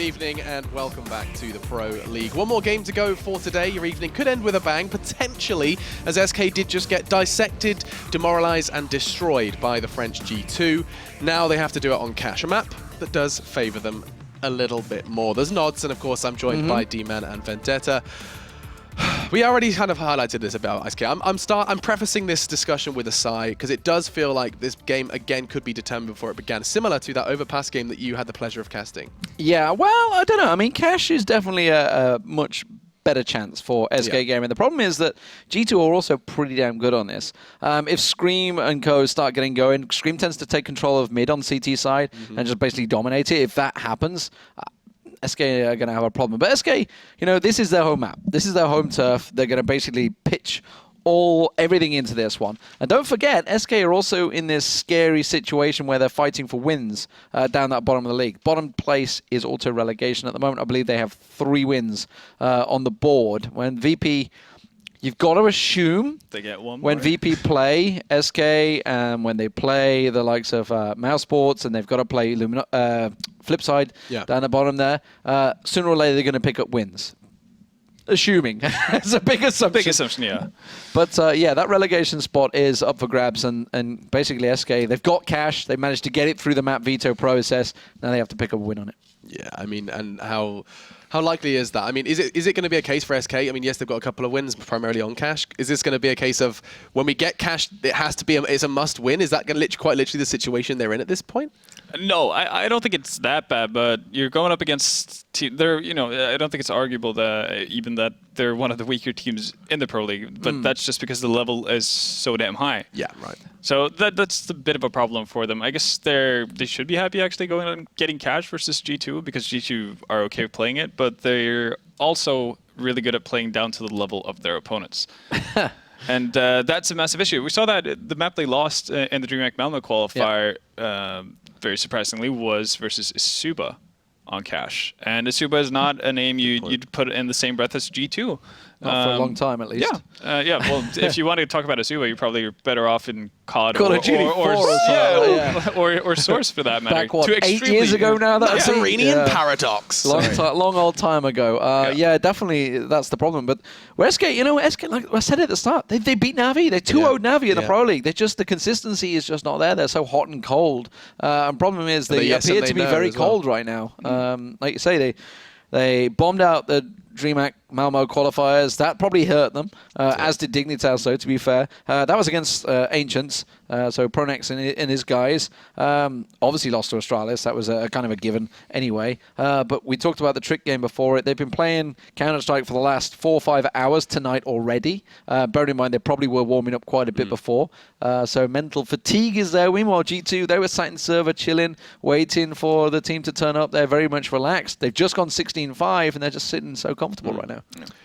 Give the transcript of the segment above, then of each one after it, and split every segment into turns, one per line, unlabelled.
evening and welcome back to the Pro League. One more game to go for today. Your evening could end with a bang, potentially, as SK did just get dissected, demoralized and destroyed by the French G2. Now they have to do it on Cash, a map that does favor them a little bit more. There's nods, and of course I'm joined by D-Man and Vendetta. We already kind of highlighted this about SK. I'm prefacing this discussion with a sigh, because it does feel like this game again could be determined before it began, similar to that overpass game that you had the pleasure of casting.
Yeah, well, I don't know. I mean, Cash is definitely a much better chance for SK Gaming. The problem is that G2 are also pretty damn good on this. If Scream and co start getting going, Scream tends to take control of mid on CT side and just basically dominate it. If that happens, SK are going to have a problem. But SK, you know, this is their home map. This is their home turf. They're going to basically pitch everything into this one. And don't forget, SK are also in this scary situation where they're fighting for wins down that bottom of the league. Bottom place is auto-relegation at the moment. I believe they have 3 wins on the board. When VP... You've got to assume
they get one
when
more.
VP play SK and when they play the likes of Mousesports and they've got to play Flipside down the bottom there, sooner or later they're going to pick up wins. Assuming. It's a big assumption.
Big assumption, yeah.
But yeah, that relegation spot is up for grabs, and basically SK, they've got Cash, they managed to get it through the map veto process, now they have to pick up a win on it.
Yeah, I mean, and how likely is that? I mean, is it going to be a case for SK? I mean, yes, they've got a couple of wins, primarily on Cash. Is this going to be a case of when we get Cash, it has to be it's a must win? Is that going to quite literally the situation they're in at this point?
No, I don't think it's that bad, but you're going up against they're, you know, I don't think it's arguable that even that they're one of the weaker teams in the Pro League, but that's just because the level is so damn high.
Yeah, right.
So that's a bit of a problem for them. I guess they should be happy actually going and getting Cash versus G2 because G2 are okay with playing it, but they're also really good at playing down to the level of their opponents. And that's a massive issue. We saw that the map they lost in the DreamHack Malmö qualifier, very surprisingly, was versus Isuba on Cash. And Isuba is not a name you'd put in the same breath as G2.
Not for a long time, at least.
Yeah, well, if you want to talk about Asuba, you're probably better off in COD
Call of Duty 4
or Source for that matter.
Back, what, 8 years ago now?
That's Iranian Paradox.
Long old time ago. Yeah, definitely, that's the problem. But where SK, you know, SK, like I said at the start, they beat Navi. They 2-0'd Navi in the Pro League. The consistency is just not there. They're so hot and cold. And problem is, they appear to be very cold right now. Like you say, they bombed out the DreamHack Malmö qualifiers. That probably hurt them, as did Dignitas, though, to be fair. That was against Ancients, so Pronex and his guys. Obviously lost to Astralis. That was a kind of a given anyway. But we talked about the Trick game before it. They've been playing Counter-Strike for the last 4 or 5 hours tonight already. Bearing in mind, they probably were warming up quite a bit before. So mental fatigue is there. Meanwhile, G2, they were sat in server chilling, waiting for the team to turn up. They're very much relaxed. They've just gone 16-5, and they're just sitting so comfortable right now.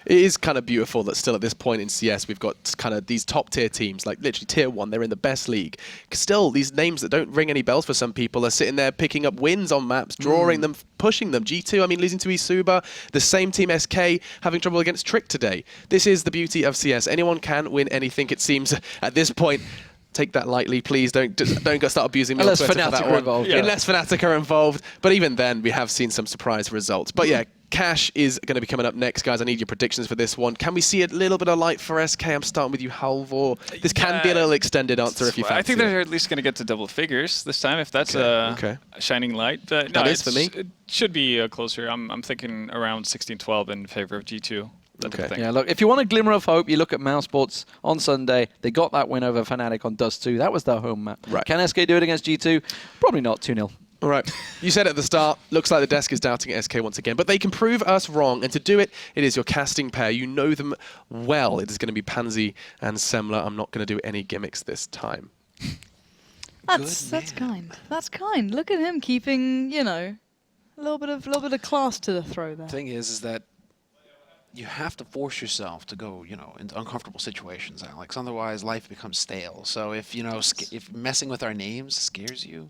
It is kind of beautiful that still at this point in CS we've got kind of these top tier teams, like literally tier 1, they're in the best league. Still, these names that don't ring any bells for some people are sitting there picking up wins on maps, drawing them, pushing them. G2, I mean, losing to Isuba, the same team SK having trouble against Trick today. This is the beauty of CS. Anyone can win anything, it seems, at this point. Take that lightly, please. Don't go start abusing me on Twitter for that one. Unless Fnatic are involved. But even then, we have seen some surprise results. But yeah, Cash is going to be coming up next, guys. I need your predictions for this one. Can we see a little bit of light for SK? I'm starting with you, Halvor. This can be a little extended answer if you fancy.
I think they're at least going to get to double figures this time, if that's a shining light. But no,
that is for me.
It should be closer. I'm thinking around 16-12 in favor of G2.
Yeah, look, if you want a glimmer of hope, you look at Mousesports on Sunday. They got that win over Fnatic on Dust 2. That was their home map.
Right.
Can SK do it against G2? Probably not. 2-0.
All right. You said at the start, looks like the desk is doubting SK once again, but they can prove us wrong, and to do it, it is your casting pair. You know them well. It is going to be Pansy and Semmler. I'm not going to do any gimmicks this time.
That's kind. That's kind. Look at him keeping, you know, a little bit of class to the throw there.
The thing is that you have to force yourself to go, you know, into uncomfortable situations, Alex. Otherwise, life becomes stale. So if, you know, if messing with our names scares you,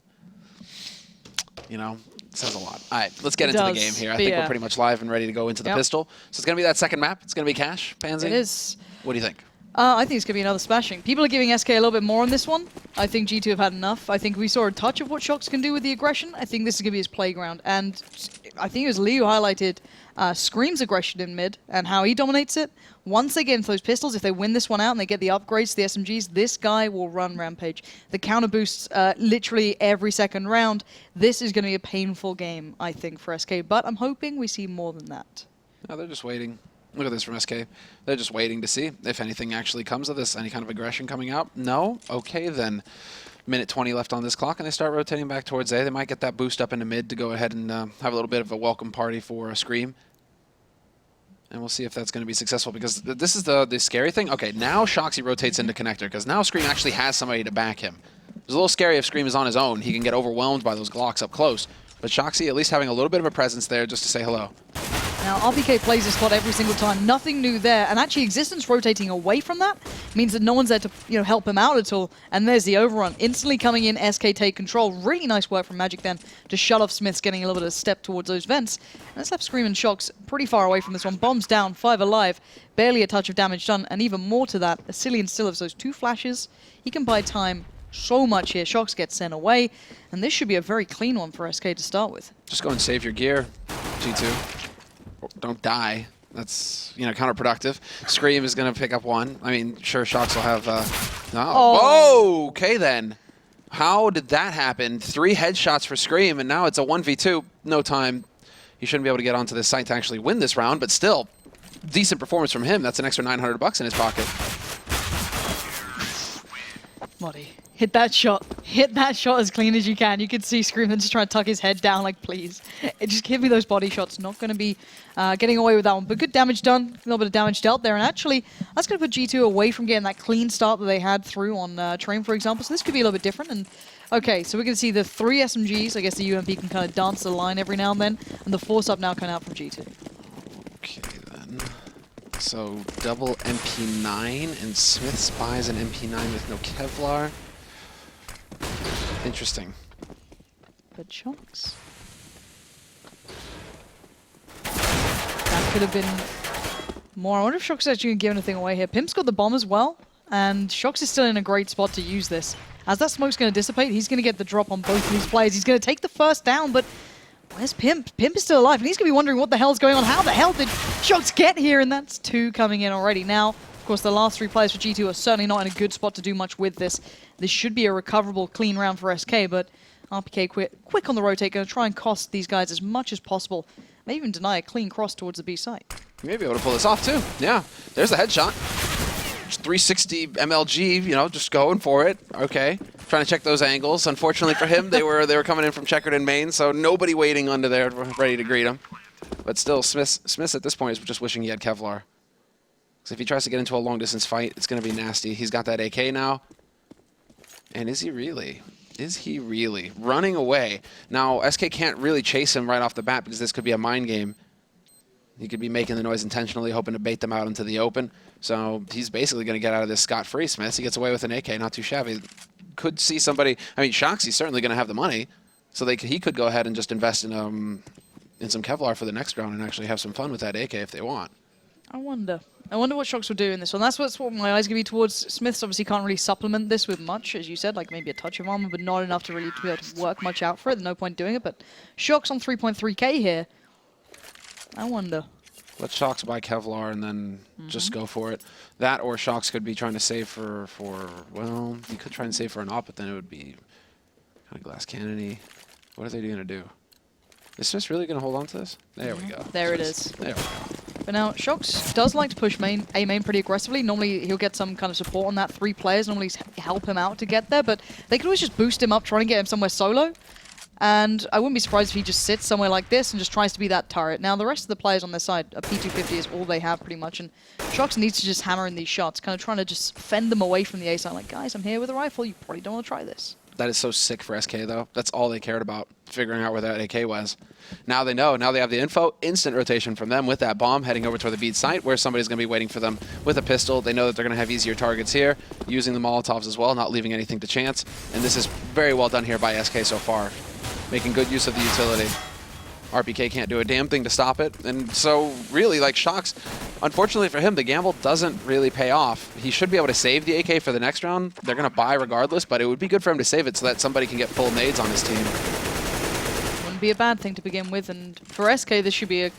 you know, it says a lot. All right, let's get into the game here. I think we're pretty much live and ready to go into the pistol. So it's going to be that second map. It's going to be Cash, Pansy.
It is.
What do you think?
I think it's going to be another smashing. People are giving SK a little bit more on this one. I think G2 have had enough. I think we saw a touch of what Shox can do with the aggression. I think this is going to be his playground. And I think it was Lee who highlighted Scream's aggression in mid and how he dominates it. Once they get into those pistols, if they win this one out and they get the upgrades to the SMGs, this guy will run Rampage. The counter boosts literally every second round. This is going to be a painful game, I think, for SK, but I'm hoping we see more than that.
No, they're just waiting. Look at this from SK. They're just waiting to see if anything actually comes of this, any kind of aggression coming out. No? Okay, then. Minute 20 left on this clock, and they start rotating back towards A. They might get that boost up into mid to go ahead and have a little bit of a welcome party for Scream. And we'll see if that's going to be successful, because this is the scary thing. Okay, now Shoxy rotates into connector, because now Scream actually has somebody to back him. It's a little scary if Scream is on his own. He can get overwhelmed by those Glocks up close. But Shoxy at least having a little bit of a presence there just to say hello.
Now, RPK plays this spot every single time. Nothing new there. And actually, Existence rotating away from that means that no one's there to help him out at all. And there's the overrun. Instantly coming in, SK take control. Really nice work from Magic then to shut off Smiths, getting a little bit of a step towards those vents. And that's left Scream and Shox pretty far away from this one. Bombs down, 5 alive. Barely a touch of damage done. And even more to that, Asilian still has those 2 flashes. He can buy time so much here. Shox gets sent away. And this should be a very clean one for SK to start with.
Just go and save your gear, G2. Don't die. That's, counterproductive. Scream is going to pick up 1. I mean, sure, Shox will have... Whoa! Okay, then. How did that happen? 3 headshots for Scream, and now it's a 1v2. No time. He shouldn't be able to get onto this site to actually win this round, but still, decent performance from him. That's an extra $900 in his pocket.
Muddy. Hit that shot. Hit that shot as clean as you can. You can see Scream then just trying to tuck his head down like, please. Just give me those body shots. Not going to be getting away with that one. But good damage done. A little bit of damage dealt there. And actually, that's going to put G2 away from getting that clean start that they had through on Train, for example. So this could be a little bit different. And okay, so we're going to see the 3 SMGs. I guess the UMP can kind of dance the line every now and then. And the force up now coming out from G2.
Okay, then. So double MP9, and Smith buys an MP9 with no Kevlar. Interesting.
Good chunks. That could have been more. I wonder if Shox is actually going to give anything away here. Pimp's got the bomb as well, and Shox is still in a great spot to use this. As that smoke's going to dissipate, he's going to get the drop on both of these players. He's going to take the first down, but where's Pimp? Pimp is still alive, and he's going to be wondering what the hell's going on. How the hell did Shox get here? And that's 2 coming in already. Now, of course, the last 3 players for G2 are certainly not in a good spot to do much with this. This should be a recoverable, clean round for SK, but RPK quick on the rotate, going to try and cost these guys as much as possible. May even deny a clean cross towards the B site.
You may be able to pull this off, too. Yeah, there's the headshot. Just 360 MLG, just going for it. Okay, trying to check those angles. Unfortunately for him, they were coming in from checkered in main, so nobody waiting under there ready to greet him. But still, Smith at this point is just wishing he had Kevlar. Because if he tries to get into a long-distance fight, it's going to be nasty. He's got that AK now. And is he really? Is he really? Running away. Now, SK can't really chase him right off the bat because this could be a mind game. He could be making the noise intentionally, hoping to bait them out into the open. So he's basically going to get out of this scot-free, Smith. He gets away with an AK, not too shabby. Could see somebody... I mean, Shoxy's certainly going to have the money. So he could go ahead and just invest in some Kevlar for the next round and actually have some fun with that AK if they want.
I wonder what Shox will do in this one. That's what my eyes going to be towards. Smiths obviously can't really supplement this with much, as you said, like maybe a touch of armor, but not enough to really be able to work much out for it. No point doing it, but Shox on 3.3k here. I wonder.
Let Shox buy Kevlar and then just go for it. That or Shox could be trying to save for well, he could try and save for an op, but then it would be kind of glass cannon-y. What are they going to do? Is Smith really going to hold on to this? There we go.
There it is.
There we go.
But now, Shox does like to push A main pretty aggressively. Normally, he'll get some kind of support on that. 3 players normally help him out to get there, but they can always just boost him up, trying to get him somewhere solo. And I wouldn't be surprised if he just sits somewhere like this and just tries to be that turret. Now, the rest of the players on their side, a P250 is all they have pretty much, and Shox needs to just hammer in these shots, kind of trying to just fend them away from the A side. Like, guys, I'm here with a rifle. You probably don't want to try this.
That is so sick for SK, though. That's all they cared about, figuring out where that AK was. Now they know. Now they have the info. Instant rotation from them with that bomb, heading over toward the bead site, where somebody's going to be waiting for them with a pistol. They know that they're going to have easier targets here, using the Molotovs as well, not leaving anything to chance. And this is very well done here by SK so far, making good use of the utility. RPK can't do a damn thing to stop it. And so, really, like, Shox, unfortunately for him, the gamble doesn't really pay off. He should be able to save the AK for the next round. They're going to buy regardless, but it would be good for him to save it so that somebody can get full nades on his team.
shouldn't be a bad thing to begin with. And for SK, this should be a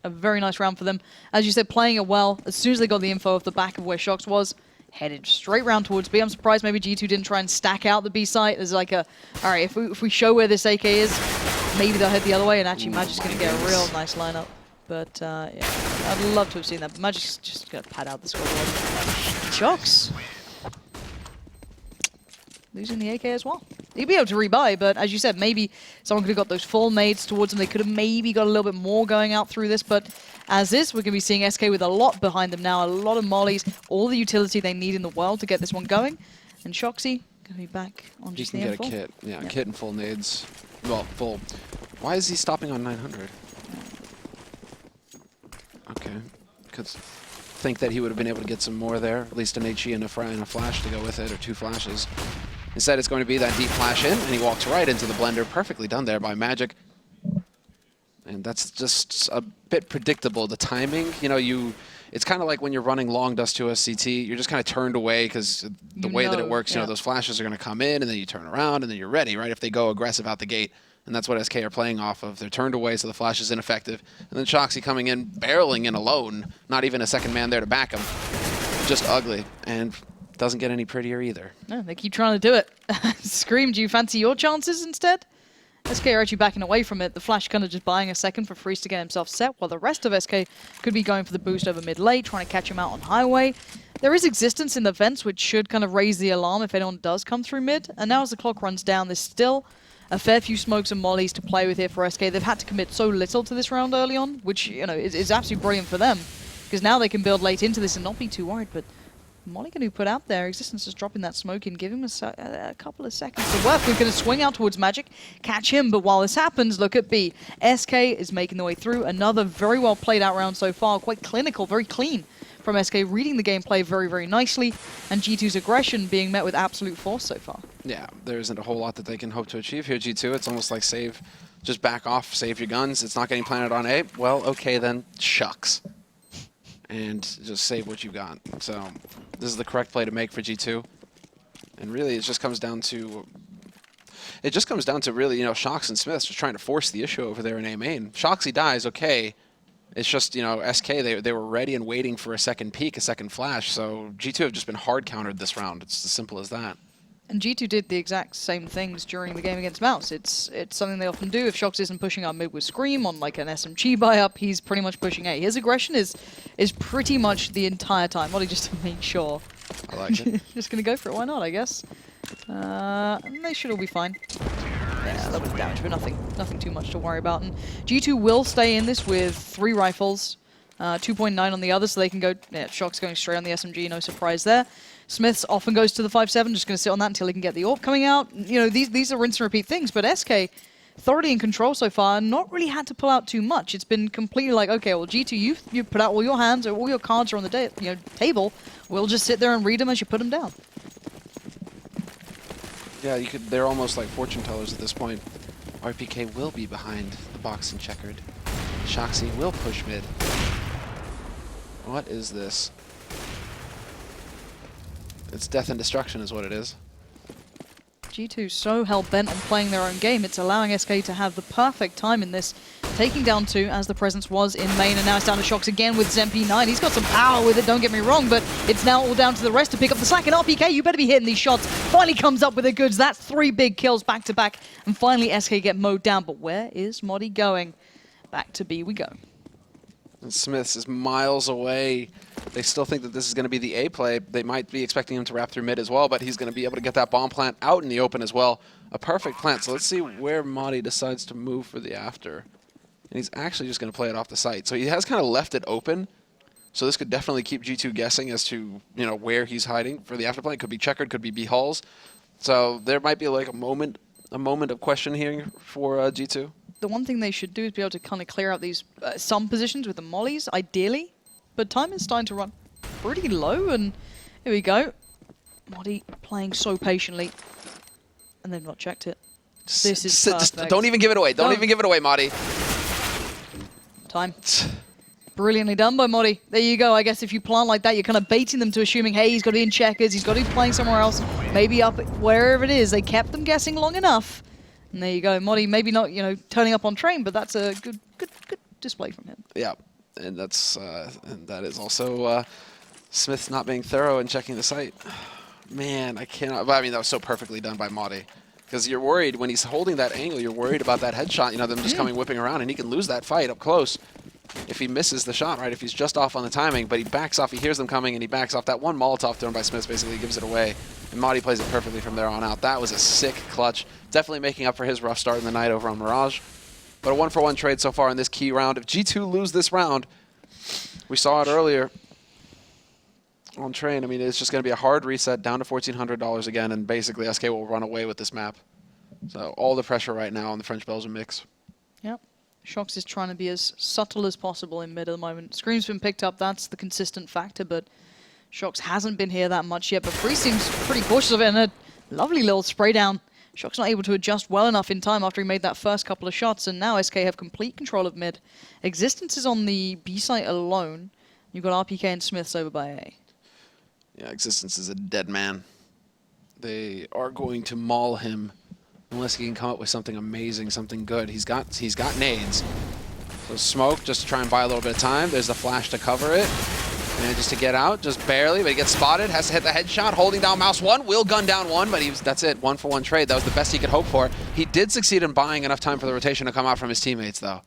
very nice round for them. As you said, playing it well. As soon as they got the info off the back of where Shox was, headed straight round towards B. I'm surprised maybe G2 didn't try and stack out the B site. There's like a, all right, if we show where this AK is, maybe they'll head the other way, and actually Magic's going to get a real nice lineup. But yeah, I'd love to have seen that. But Magic's just going to pad out the scoreboard. Shox losing the AK as well. He'd be able to rebuy, but as you said, maybe someone could have got those full nades towards him. They could have maybe got a little bit more going out through this, but as is, we're going to be seeing SK with a lot behind them now, a lot of mollies, all the utility they need in the world to get this one going. And Shoxy going to be back on just the
He can
M4.
get a kit. Yeah, a kit and full nades. Well, full. Why is he stopping on 900? Okay. Could think that he would have been able to get some more there, at least an HE and a flash to go with it, or 2 flashes. Instead, it's going to be that deep flash in, and he walks right into the blender. Perfectly done there by Magic. And that's just a bit predictable. The timing, it's kind of like when you're running long dust to a CT, you're just kind of turned away because the way that it works, those flashes are going to come in, and then you turn around, and then you're ready, right? If they go aggressive out the gate. And that's what SK are playing off of. They're turned away, so the flash is ineffective. And then Shoxy coming in, barreling in alone. Not even a second man there to back him. Just ugly. And doesn't get any prettier either.
No, they keep trying to do it. Scream, do you fancy your chances instead? SK are actually backing away from it. The Flash kind of just buying a second for Freeze to get himself set, while the rest of SK could be going for the boost over mid-late, trying to catch him out on highway. There is existence in the vents, which should kind of raise the alarm if anyone does come through mid. And now as the clock runs down, there's still a fair few smokes and mollies to play with here for SK. They've had to commit so little to this round early on, which is absolutely brilliant for them, because now they can build late into this and not be too worried. But Molly going to put out there. Existence is dropping that smoke in, give him a couple of seconds to work. We're going to swing out towards Magic, catch him, but while this happens, look at B. SK is making their way through. Another very well played out round so far, quite clinical, very clean from SK, reading the gameplay very, very nicely, and G2's aggression being met with absolute force so far.
Yeah, there isn't a whole lot that they can hope to achieve here, G2. It's almost like just back off, save your guns. It's not getting planted on A. Well, okay then, shucks. And just save what you got. So this is the correct play to make for G2. And really, it just comes down to really, Shox and Smiths just trying to force the issue over there in A main. Shoxy dies, okay. It's just, SK, they were ready and waiting for a second peek, a second flash. So G2 have just been hard countered this round. It's as simple as that.
And G2 did the exact same things during the game against Mouse. It's something they often do. If Shox isn't pushing up mid with Scream on like an SMG buy up, he's pretty much pushing A. His aggression is pretty much the entire time. Molly just to make sure.
I like it.
Just gonna go for it. Why not? I guess. And they should all be fine. Yeah, a little bit of damage, but nothing too much to worry about. And G2 will stay in this with 3 rifles, 2.9 on the other, so they can go. Yeah, Shox going straight on the SMG. No surprise there. Smiths often goes to the 5.7, just going to sit on that until he can get the AWP coming out. These are rinse and repeat things, but SK thoroughly in control so far, not really had to pull out too much. It's been completely like, okay, well, G2, you put out all your hands, or all your cards are on the table. We'll just sit there and read them as you put them down.
Yeah, they're almost like fortune tellers at this point. RPK will be behind the box and checkered. Shoxy will push mid. What is this? It's death and destruction is what it is.
G2 so hell-bent on playing their own game, it's allowing SK to have the perfect time in this, taking down 2 as the presence was in main, and now it's down to Shox again with Zemp9. He's got some power with it, don't get me wrong, but it's now all down to the rest to pick up the slack, and RPK, you better be hitting these shots. Finally comes up with the goods. That's 3 big kills back-to-back, and finally SK get mowed down. But where is Modi going? Back to B we go.
And Smiths is miles away. They still think that this is going to be the A play. They might be expecting him to wrap through mid as well, but he's going to be able to get that bomb plant out in the open as well. A perfect plant. So let's see where Modi decides to move for the after. And he's actually just going to play it off the site. So he has kind of left it open. So this could definitely keep G2 guessing as to, where he's hiding for the after plant. Could be checkered, could be B halls. So there might be like a moment of question here for G2.
The one thing they should do is be able to kind of clear out these some positions with the mollies, ideally. But time is starting to run pretty low, and here we go. Modi playing so patiently, and they've not checked it. This is perfect.
Just don't even give it away. Don't even give it away, Modi.
Time. Brilliantly done by Modi. There you go. I guess if you plant like that, you're kind of baiting them to assuming, hey, he's got to be in checkers, he's got to be playing somewhere else, maybe up wherever it is. They kept them guessing long enough. And there you go. Modi maybe not, turning up on train, but that's a good display from him.
Yeah, and that is also Smith not being thorough and checking the site. Man, I cannot. But I mean, that was so perfectly done by Modi. Because you're worried when he's holding that angle, you're worried about that headshot, them just coming whipping around, and he can lose that fight up close if he misses the shot, right? If he's just off on the timing, but he backs off, he hears them coming, and he backs off. That one Molotov thrown by Smith basically gives it away, and Modi plays it perfectly from there on out. That was a sick clutch. Definitely making up for his rough start in the night over on Mirage. But a 1-for-1 trade so far in this key round. If G2 lose this round, we saw it earlier on train. I mean, it's just going to be a hard reset down to $1,400 again, and basically SK will run away with this map. So all the pressure right now on the French-Belgian mix.
Yep. Shox is trying to be as subtle as possible in mid at the moment. Scream's been picked up, that's the consistent factor, but Shox hasn't been here that much yet. But Free seems pretty cautious of it, and a lovely little spray down. Shox not able to adjust well enough in time after he made that first couple of shots, and now SK have complete control of mid. Existence is on the B site alone. You've got RPK and Smiths over by A.
Yeah, Existence is a dead man. They are going to maul him unless he can come up with something amazing, something good. He's got nades. So smoke just to try and buy a little bit of time. There's the flash to cover it. Manages to get out, just barely, but he gets spotted, has to hit the headshot, holding down mouse one, will gun down one, but that's it, 1-for-1 trade. That was the best he could hope for. He did succeed in buying enough time for the rotation to come out from his teammates, though.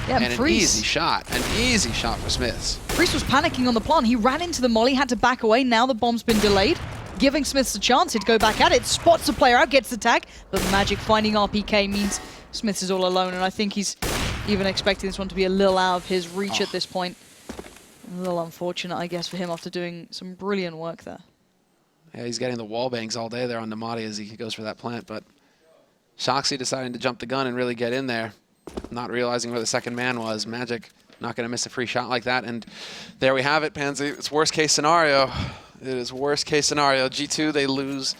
Yeah,
and an easy shot for Smiths.
Freeze was panicking on the plant. He ran into the molly, had to back away. Now the bomb's been delayed, giving Smiths a chance. He'd go back at it, spots the player out, gets the tag, but Magic finding RPK means Smiths is all alone, and I think he's even expecting this one to be a little out of his reach at this point. A little unfortunate, I guess, for him after doing some brilliant work there.
Yeah, he's getting the wall bangs all day there on Namadi as he goes for that plant, but Shoxy deciding to jump the gun and really get in there, not realizing where the second man was. Magic not going to miss a free shot like that, and there we have it, Pansy. It's worst case scenario. It is worst case scenario. G2, they lose.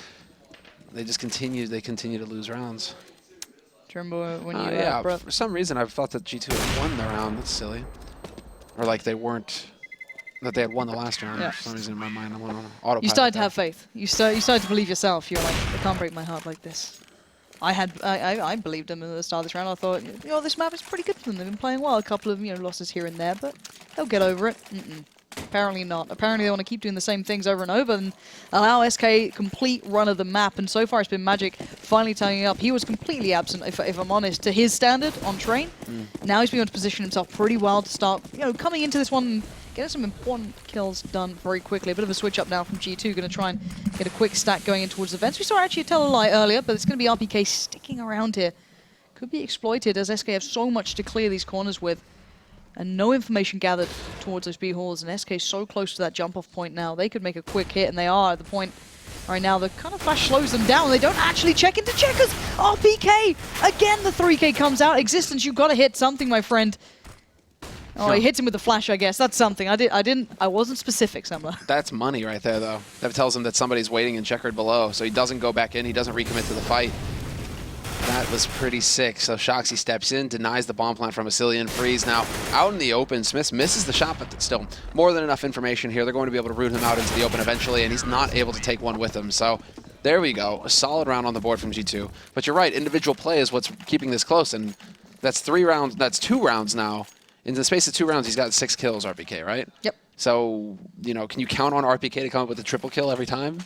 They just continue to lose rounds.
Do you remember when you
yeah,
brought...
for some reason I've thought that G2 had won the round. That's silly. Or like they weren't, that they had won the last round.
Yeah.
For some reason in my mind, I'm on autopilot.
You started to have faith. You started to believe yourself. You're like, they can't break my heart like this. I believed them at the start of this round. I thought, this map is pretty good for them. They've been playing well. A couple of losses here and there, but they'll get over it. Apparently not. Apparently they want to keep doing the same things over and over and allow SK complete run of the map. And so far it's been Magic finally turning up. He was completely absent, if I'm honest, to his standard on train. Now he's been able to position himself pretty well to start, coming into this one and getting some important kills done very quickly. A bit of a switch up now from G2. Going to try and get a quick stack going in towards the vents. We saw actually tell a lie earlier, but it's going to be RPK sticking around here. Could be exploited as SK have so much to clear these corners with. And no information gathered towards those B halls, and SK so close to that jump-off point now. They could make a quick hit, and they are at the point right now. The kind of flash slows them down. They don't actually check into checkers. RPK! Again, the 3K comes out. Existence, you've got to hit something, my friend. Oh, he hits him with the flash, I guess. That's something. I wasn't specific, Semmler.
That's money right there, though. That tells him that somebody's waiting in checkered below, so he doesn't go back in. He doesn't recommit to the fight. That was pretty sick. So Shoxy steps in, denies the bomb plant from Asilian. Freeze now out in the open. Smith misses the shot, but still more than enough information here. They're going to be able to root him out into the open eventually, and he's not able to take one with him. So there we go. A solid round on the board from G2. But you're right, individual play is what's keeping this close, and that's 3 rounds. That's 2 rounds now. In the space of 2 rounds, he's got 6 kills, RPK, right?
Yep.
So, can you count on RPK to come up with a triple kill every time?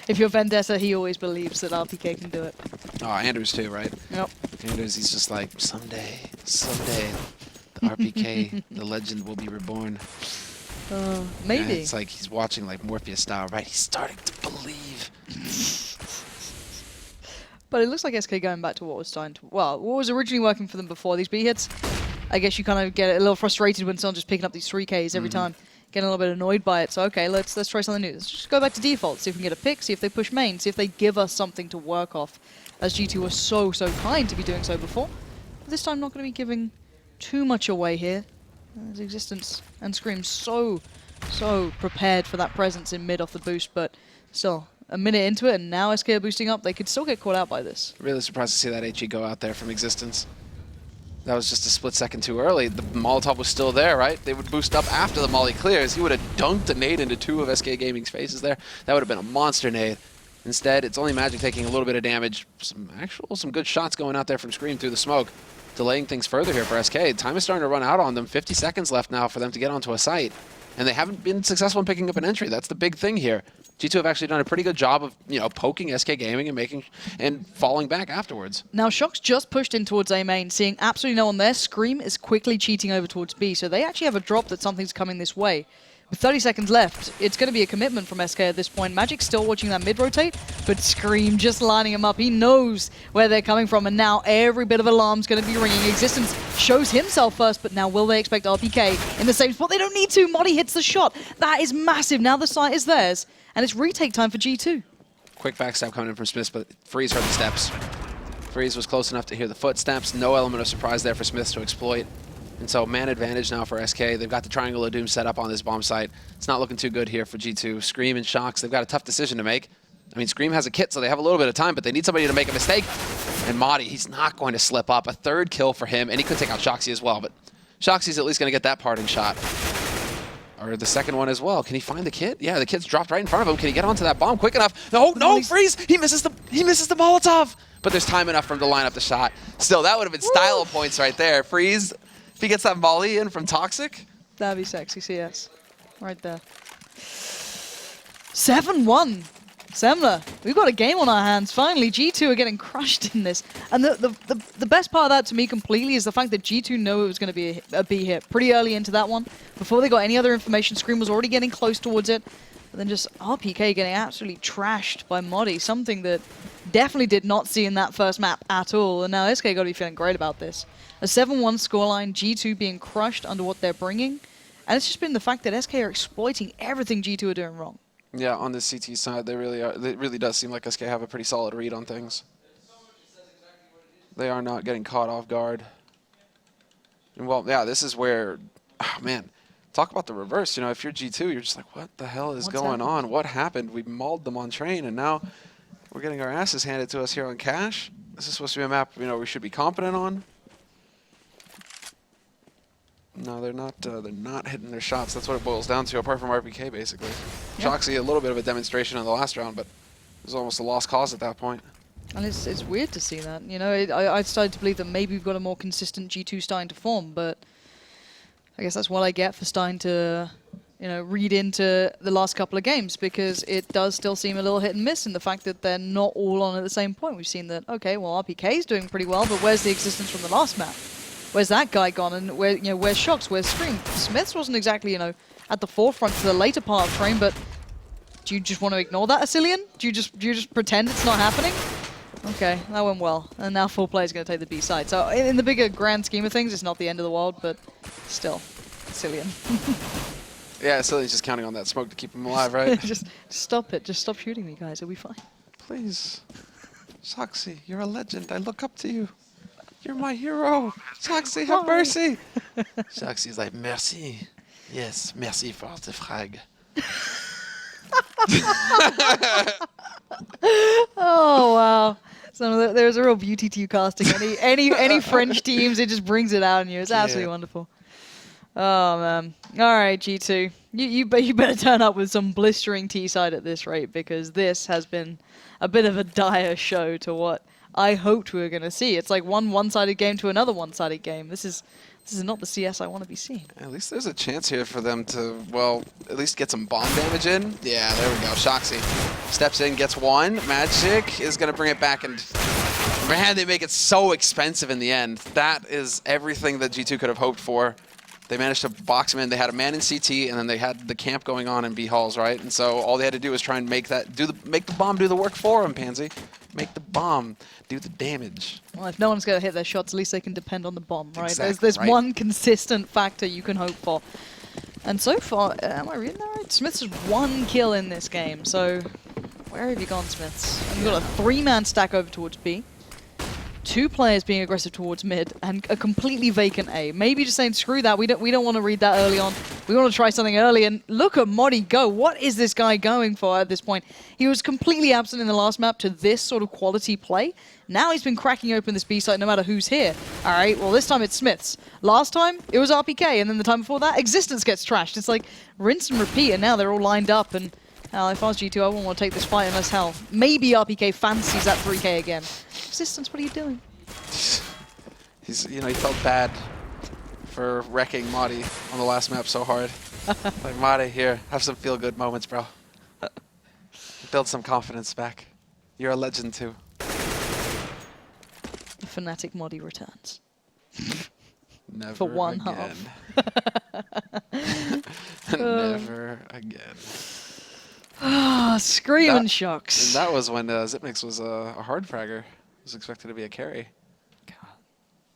If you're Vendetta, he always believes that RPK can do it.
Oh, Anders too, right?
Yep.
Anders, he's just like, someday, the RPK, the legend will be reborn.
Maybe.
Yeah, it's like he's watching like Morpheus style, right? He's starting to believe.
But it looks like SK going back to what was originally working for them before these B hits. I guess you kind of get a little frustrated when someone's just picking up these 3Ks every time. Getting a little bit annoyed by it. So okay, let's try something new. Let's just go back to default, see if we can get a pick, see if they push main, see if they give us something to work off. As G2 was so kind to be doing so before. But this time not going to be giving too much away here. As Existence and Scream so prepared for that presence in mid off the boost, but still a minute into it and now SK are boosting up. They could still get caught out by this.
Really surprised to see that HE go out there from Existence. That was just a split second too early. The Molotov was still there, right? They would boost up after the molly clears. He would have dunked a nade into 2 of SK Gaming's faces there. That would have been a monster nade. Instead, it's only Magic taking a little bit of damage. Some good shots going out there from Scream through the smoke, delaying things further here for SK. Time is starting to run out on them. 50 seconds left now for them to get onto a site. And they haven't been successful in picking up an entry. That's the big thing here. G2 have actually done a pretty good job of, poking SK Gaming and falling back afterwards.
Now, Shock's just pushed in towards A main, seeing absolutely no one there. Scream is quickly cheating over towards B, so they actually have a drop that something's coming this way. With 30 seconds left, it's going to be a commitment from SK at this point. Magic's still watching that mid-rotate, but Scream just lining him up. He knows where they're coming from, and now every bit of alarm's going to be ringing. Existence shows himself first, but now will they expect RPK in the same spot? They don't need to. Modi hits the shot. That is massive. Now the site is theirs, and it's retake time for G2.
Quick backstab coming in from Smith, but Freeze heard the steps. Freeze was close enough to hear the footsteps. No element of surprise there for Smith to exploit. And so man advantage now for SK. They've got the Triangle of Doom set up on this bomb site. It's not looking too good here for G2. Scream and Shocks, they've got a tough decision to make. I mean, Scream has a kit, so they have a little bit of time, but they need somebody to make a mistake. And Modi, he's not going to slip up. A third kill for him, and he could take out Shoxy as well, but Shoxy's at least going to get that parting shot. Or the second one as well. Can he find the kit? Yeah, the kit's dropped right in front of him. Can he get onto that bomb quick enough? No, Freeze! He misses the Molotov! But there's time enough for him to line up the shot. Still, that would have been style points right there. Freeze, if he gets that volley in from Toxic.
That'd be sexy CS. Right there. 7-1. Semmler, we've got a game on our hands. Finally, G2 are getting crushed in this. And the best part of that to me completely is the fact that G2 know it was going to be a B hit pretty early into that one. Before they got any other information, Scream was already getting close towards it. But then just RPK getting absolutely trashed by Modi, something that definitely did not see in that first map at all. And now SK got to be feeling great about this. A 7-1 scoreline, G2 being crushed under what they're bringing. And it's just been the fact that SK are exploiting everything G2 are doing wrong.
Yeah, on the CT side, they really are. It really does seem like SK have a pretty solid read on things. They are not getting caught off guard. And well, yeah, this is where, oh man, talk about the reverse. If you're G2, you're just like, what the hell is going on? What happened? We mauled them on train, and now we're getting our asses handed to us here on Cash. This is supposed to be a map, we should be confident on. No, they're not hitting their shots. That's what it boils down to, apart from RPK, basically. Yeah. Shoxy, a little bit of a demonstration in the last round, but it was almost a lost cause at that point.
And it's weird to see that. I started to believe that maybe we've got a more consistent G2 starting to form, but I guess that's what I get for starting to, read into the last couple of games, because it does still seem a little hit and miss in the fact that they're not all on at the same point. We've seen that, okay, well, RPK is doing pretty well, but where's the existence from the last map? Where's that guy gone? And where's Shocks? Where's Scream? Smiths wasn't exactly, at the forefront for the later part of Train, but do you just want to ignore that, Asilian? Do you just pretend it's not happening? Okay, that went well. And now full play is going to take the B side. So in the bigger grand scheme of things, it's not the end of the world, but still, Asilian.
Yeah, Asilian's just counting on that smoke to keep him alive, right?
just stop it. Just stop shooting me, guys. It'll be fine.
Please. Shoxy, you're a legend. I look up to you. You're my hero. Shoxy, have mercy. Shoxy's like, merci. Yes, merci for the frag.
Oh, wow. So there's a real beauty to you casting any French teams. It just brings it out in you. It's absolutely wonderful. Oh, man. All right, G2. You better turn up with some blistering T-side at this rate, because this has been a bit of a dire show to what I hoped we were going to see. It's like one-sided game to another one-sided game. This is not the CS I want to be seeing.
At least there's a chance here for them to, well, at least get some bomb damage in. Yeah, there we go. Shoxy steps in, gets one. Magic is going to bring it back, and man, they make it so expensive in the end. That is everything that G2 could have hoped for. They managed to box him in. They had a man in CT, and then they had the camp going on in B halls, right? And so all they had to do was try and make the bomb do the work for him, Pansy. Make the bomb do the damage.
Well, if no one's going to hit their shots, at least they can depend on the bomb, right?
Exactly,
there's one consistent factor you can hope for. And so far, am I reading that right? Smiths has 1 kill in this game, so where have you gone, Smiths? And we've got a 3-man stack over towards B. 2 players being aggressive towards mid, and a completely vacant A. Maybe just saying, screw that, we don't want to read that early on. We want to try something early, and look at Modi go. What is this guy going for at this point? He was completely absent in the last map to this sort of quality play. Now he's been cracking open this B site no matter who's here. All right, well, this time it's Smiths. Last time, it was RPK, and then the time before that, Existence gets trashed. It's like rinse and repeat, and now they're all lined up, and Hell, if I was G2, I wouldn't want to take this fight unless, hell, maybe RPK fancies that 3K again. Resistance, what are you doing?
He's, you know, he felt bad for wrecking Madi on the last map so hard. Like, Madi, here, have some feel-good moments, bro. Build some confidence back. You're a legend, too.
The Fnatic Modi returns.
Never
For one
again.
half.
Never again.
Ah, screaming
And
shocks.
that was when Zipnix was a hard fragger. Was expected to be a carry.
God,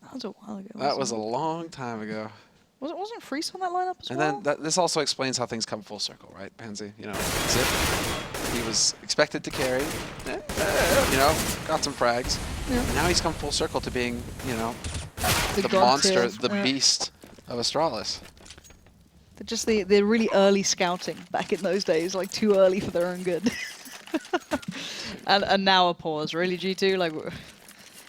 that was a while ago.
That was a
wasn't
long time ago.
it? Wasn't Freeze on that lineup as
And
well?
then this also explains how things come full circle, right, Pansy? You know, Zip, he was expected to carry, you know, got some frags.
Yeah.
And now he's come full circle to being, you know, the
god
monster,
tier,
the beast of Astralis.
Just the really early scouting back in those days, like too early for their own good. and now a pause. Really, G2? Like,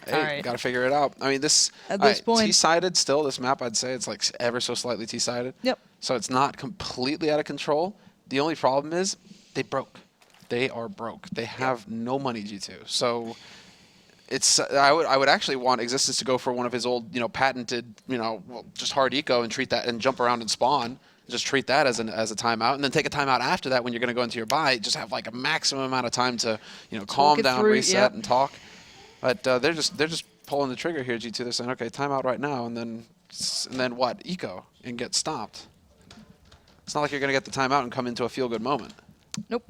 Hey,
alright.
gotta figure it out. I mean, this
At this point-
T-sided still. This map, I'd say it's like ever so slightly T-sided.
Yep.
So it's not completely out of control. The only problem is they broke. They are broke. They have no money, G2. So it's I would actually want Existence to go for one of his old, you know, patented, you know, well, just hard eco and treat that and jump around and spawn. Just treat that as a timeout, and then take a timeout after that when you're going to go into your buy. Just have like a maximum amount of time to, you know, calm
it
down,
through,
reset,
yep.
and talk. But they're just pulling the trigger here, G2. They're saying, okay, timeout right now, and then what? Eco and get stopped. It's not like you're going to get the timeout and come into a feel-good moment.
Nope.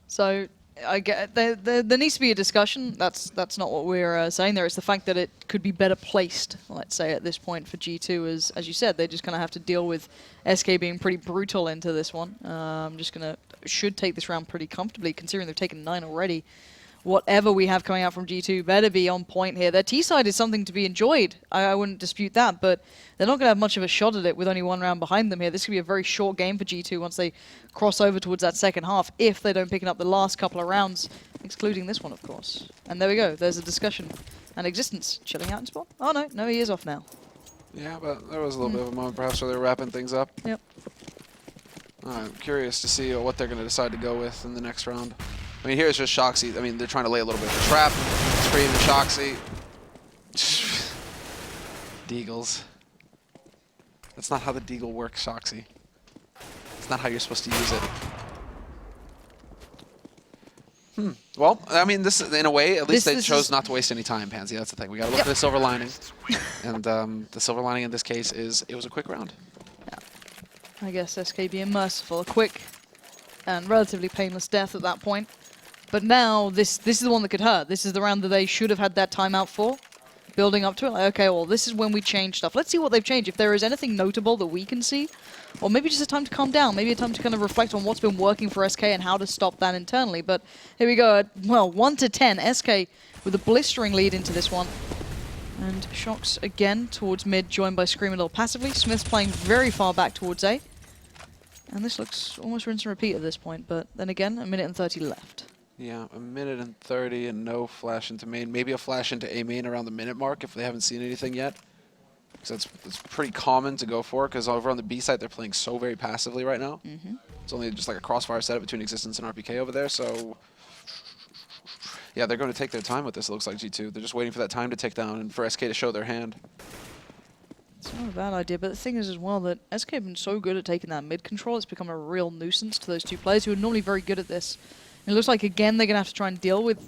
So I get there needs to be a discussion. That's not what we're saying there. It's the fact that it could be better placed, let's say, at this point for G2. As you said, they're just going to have to deal with SK being pretty brutal into this one. Should take this round pretty comfortably, considering they've taken 9 already. Whatever we have coming out from G2 better be on point here. Their T-side is something to be enjoyed. I wouldn't dispute that, but they're not going to have much of a shot at it with only 1 round behind them here. This could be a very short game for G2 once they cross over towards that second half, if they don't pick up the last couple of rounds, excluding this one, of course. And there we go. There's a discussion. And Existence chilling out in spot. Oh, no, he is off now.
Yeah, but there was a little bit of a moment perhaps where they were wrapping things up.
Yep.
I'm curious to see what they're going to decide to go with in the next round. I mean, here's just Shoxy. I mean, they're trying to lay a little bit of a trap. Scream and Shoxy. Deagles. That's not how the Deagle works, Shoxy. It's not how you're supposed to use it. Well, I mean, this in a way, at least they chose not to waste any time, Pansy. That's the thing. We got to look for the silver lining. And the silver lining in this case is it was a quick round.
Yeah. I guess SK being merciful. A quick and relatively painless death at that point. But now, this is the one that could hurt. This is the round that they should have had that timeout for. Building up to it, like, okay, well, this is when we change stuff. Let's see what they've changed. If there is anything notable that we can see, or maybe just a time to calm down, maybe a time to kind of reflect on what's been working for SK and how to stop that internally. But here we go. Well, 1-10, SK with a blistering lead into this one. And Shocks again towards mid, joined by Scream a little passively. Smith's playing very far back towards A. And this looks almost rinse and repeat at this point, but then again, 1:30 left.
Yeah, 1:30 and no flash into main. Maybe a flash into A main around the minute mark if they haven't seen anything yet. Because that's pretty common to go for, because over on the B side they're playing so very passively right now. It's only just like a crossfire setup between Existence and RPK over there, so yeah, they're going to take their time with this, it looks like, G2. They're just waiting for that time to tick down and for SK to show their hand.
It's not a bad idea, but the thing is as well that SK have been so good at taking that mid control, it's become a real nuisance to those two players who are normally very good at this. And it looks like, again, they're going to have to try and deal with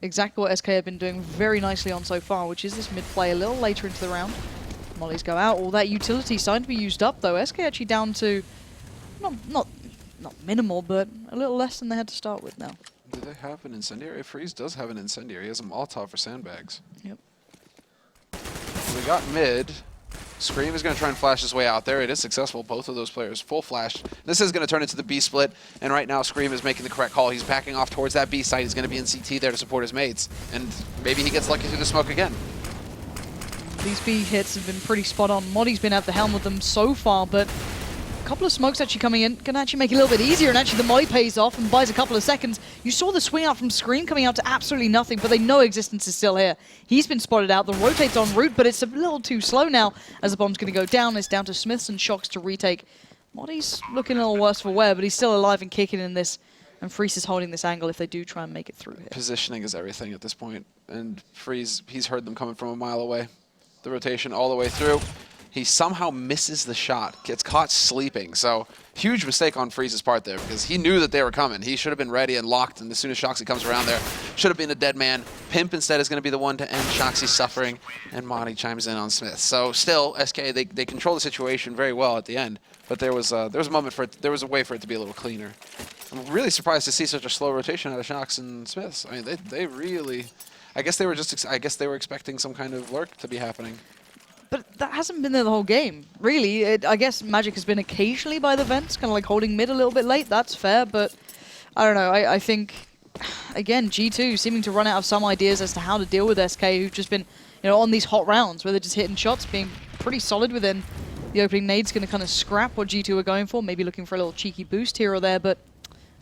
exactly what SK have been doing very nicely on so far, which is this mid play a little later into the round. Mollies go out. All that utility starting to be used up, though. SK actually down to not minimal, but a little less than they had to start with now.
Do they have an incendiary? Freeze does have an incendiary. He has a Molotov for sandbags.
Yep.
So we got mid. Scream is going to try and flash his way out there. It is successful. Both of those players full flash. This is going to turn into the B split, and right now Scream is making the correct call. He's backing off towards that B site. He's going to be in CT there to support his mates, and maybe he gets lucky through the smoke again.
These B hits have been pretty spot on. Moddy's been at the helm with them so far, but a couple of smokes actually coming in can actually make it a little bit easier, and actually the Molly pays off and buys a couple of seconds. You saw the swing out from Scream coming out to absolutely nothing, but they know Existence is still here. He's been spotted out. The rotate's en route, but it's a little too slow now as the bomb's going to go down. It's down to Smiths and Shocks to retake. Moddy's looking a little worse for wear, but he's still alive and kicking in this And Freeze is holding this angle if they do try and make it through here.
Positioning is everything at this point, and Freeze, he's heard them coming from a mile away. The rotation all the way through. He somehow misses the shot, gets caught sleeping. So huge mistake on Freeze's part there because he knew that they were coming. He should have been ready and locked, and as soon as Shoxy comes around there, should have been a dead man. Pimp instead is going to be the one to end Shoxy's suffering, and Monty chimes in on Smith. So still, SK, they control the situation very well at the end, but there was a moment for it, there was a way for it to be a little cleaner. I'm really surprised to see such a slow rotation out of Shox and Smiths. I mean, they really, I guess they were expecting some kind of lurk to be happening.
But that hasn't been there the whole game, really. I guess Magic has been occasionally by the vents, kind of like holding mid a little bit late. That's fair, but I don't know. I think, again, G2 seeming to run out of some ideas as to how to deal with SK, who've just been, on these hot rounds where they're just hitting shots, being pretty solid within the opening nade's going to kind of scrap what G2 are going for, maybe looking for a little cheeky boost here or there, but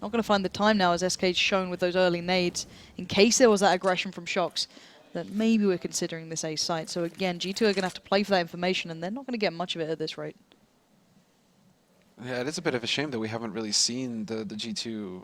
not going to find the time now as SK's shown with those early nades, in case there was that aggression from Shox, that maybe we're considering this A site. So again, G2 are going to have to play for that information, and they're not going to get much of it at this rate.
Yeah, it is a bit of a shame that we haven't really seen the G2,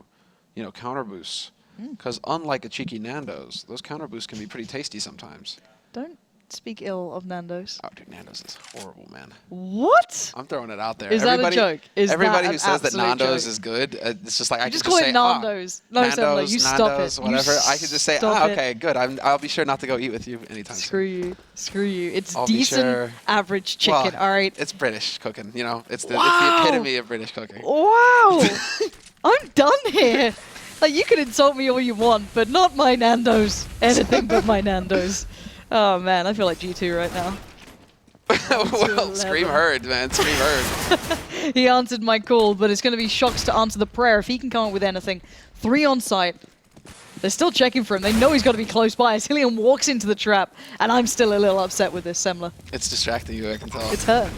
counter boosts. Because unlike a cheeky Nando's, those counter boosts can be pretty tasty sometimes.
Don't speak ill of Nando's.
Oh, dude, Nando's is horrible, man.
What?
I'm throwing it out there.
Is that a joke? Is
everybody
that
who says that
absolute
Nando's
joke?
is good, it's just like I
You
could
just call it
say,
Nando's. No, Semmler,
Nando's,
you stop
Nando's,
it.
whatever.
You
I could just say,
stop it.
okay, good. I'll be sure not to go eat with you anytime soon.
Screw you. Screw you. It's
I'll be
decent,
sure.
average chicken,
Well,
all right?
It's British cooking, it's the
Wow.
epitome of British cooking.
Wow. I'm done here. Like, you can insult me all you want, but not my Nando's. Anything but my Nando's. Oh, man, I feel like G2 right now.
Well, scream heard, man. Scream heard.
He answered my call, but it's going to be Shox to answer the prayer if he can come up with anything. 3 on site. They're still checking for him. They know he's got to be close by. Asilion walks into the trap, and I'm still a little upset with this, Semmler.
It's distracting you, I can tell.
It's her.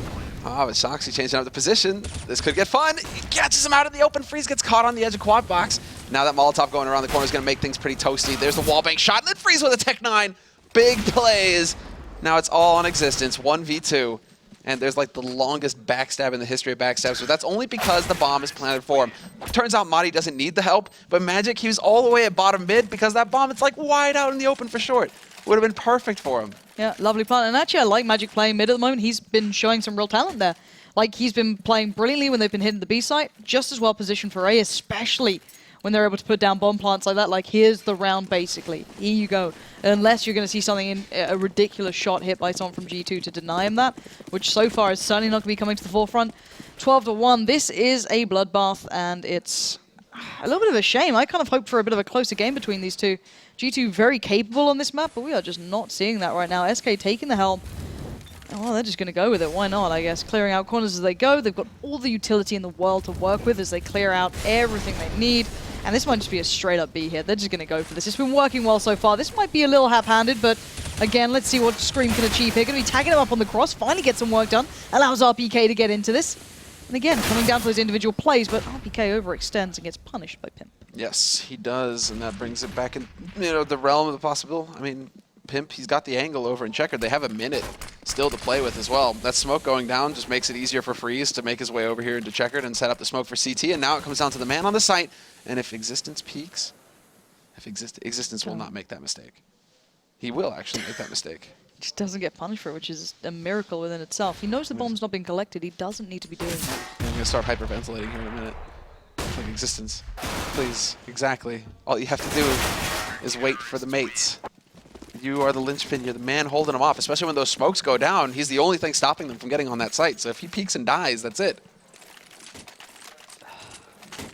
Ah, but Shoxy changing up the position. This could get fun. He catches him out of the open. Freeze gets caught on the edge of quad box. Now that Molotov going around the corner is going to make things pretty toasty. There's the wallbang shot, and then Freeze with a Tech 9. Big plays. Now it's all on existence, 1v2. And there's like the longest backstab in the history of backstabs, but that's only because the bomb is planted for him. Turns out Madi doesn't need the help, but Magic, he was all the way at bottom mid because that bomb, it's like wide out in the open for short. Would have been perfect for him.
Yeah, lovely plan. And actually, I like Magic playing mid at the moment. He's been showing some real talent there. Like, he's been playing brilliantly when they've been hitting the B site, just as well positioned for A, especially when they're able to put down bomb plants like that. Like, here's the round, basically. Here you go. Unless you're going to see something in a ridiculous shot hit by someone from G2 to deny him that, which so far is certainly not going to be coming to the forefront. 12-1. This is a bloodbath, and it's a little bit of a shame. I kind of hoped for a bit of a closer game between these two. G2 very capable on this map, but we are just not seeing that right now. SK taking the helm. Well, they're just going to go with it. Why not, I guess? Clearing out corners as they go. They've got all the utility in the world to work with as they clear out everything they need. And this might just be a straight-up B here. They're just going to go for this. It's been working well so far. This might be a little half-handed, but again, let's see what Scream can achieve here. Going to be tagging him up on the cross. Finally get some work done. Allows RPK to get into this. And again, coming down to those individual plays, but RPK overextends and gets punished by Pimp.
Yes, he does, and that brings it back in, the realm of the possible. I mean, Pimp, he's got the angle over in Checkered. They have a minute still to play with as well. That smoke going down just makes it easier for Freeze to make his way over here into Checkered and set up the smoke for CT, and now it comes down to the man on the site, and if Existence peaks, Existence will not make that mistake. He will actually make that mistake.
He just doesn't get punished for it, which is a miracle within itself. He knows the bomb's not being collected. He doesn't need to be doing that.
I'm going to start hyperventilating here in a minute. Like, Existence, please, exactly. All you have to do is wait for the mates. You are the linchpin. You're the man holding them off, especially when those smokes go down. He's the only thing stopping them from getting on that site. So if he peeks and dies, that's it.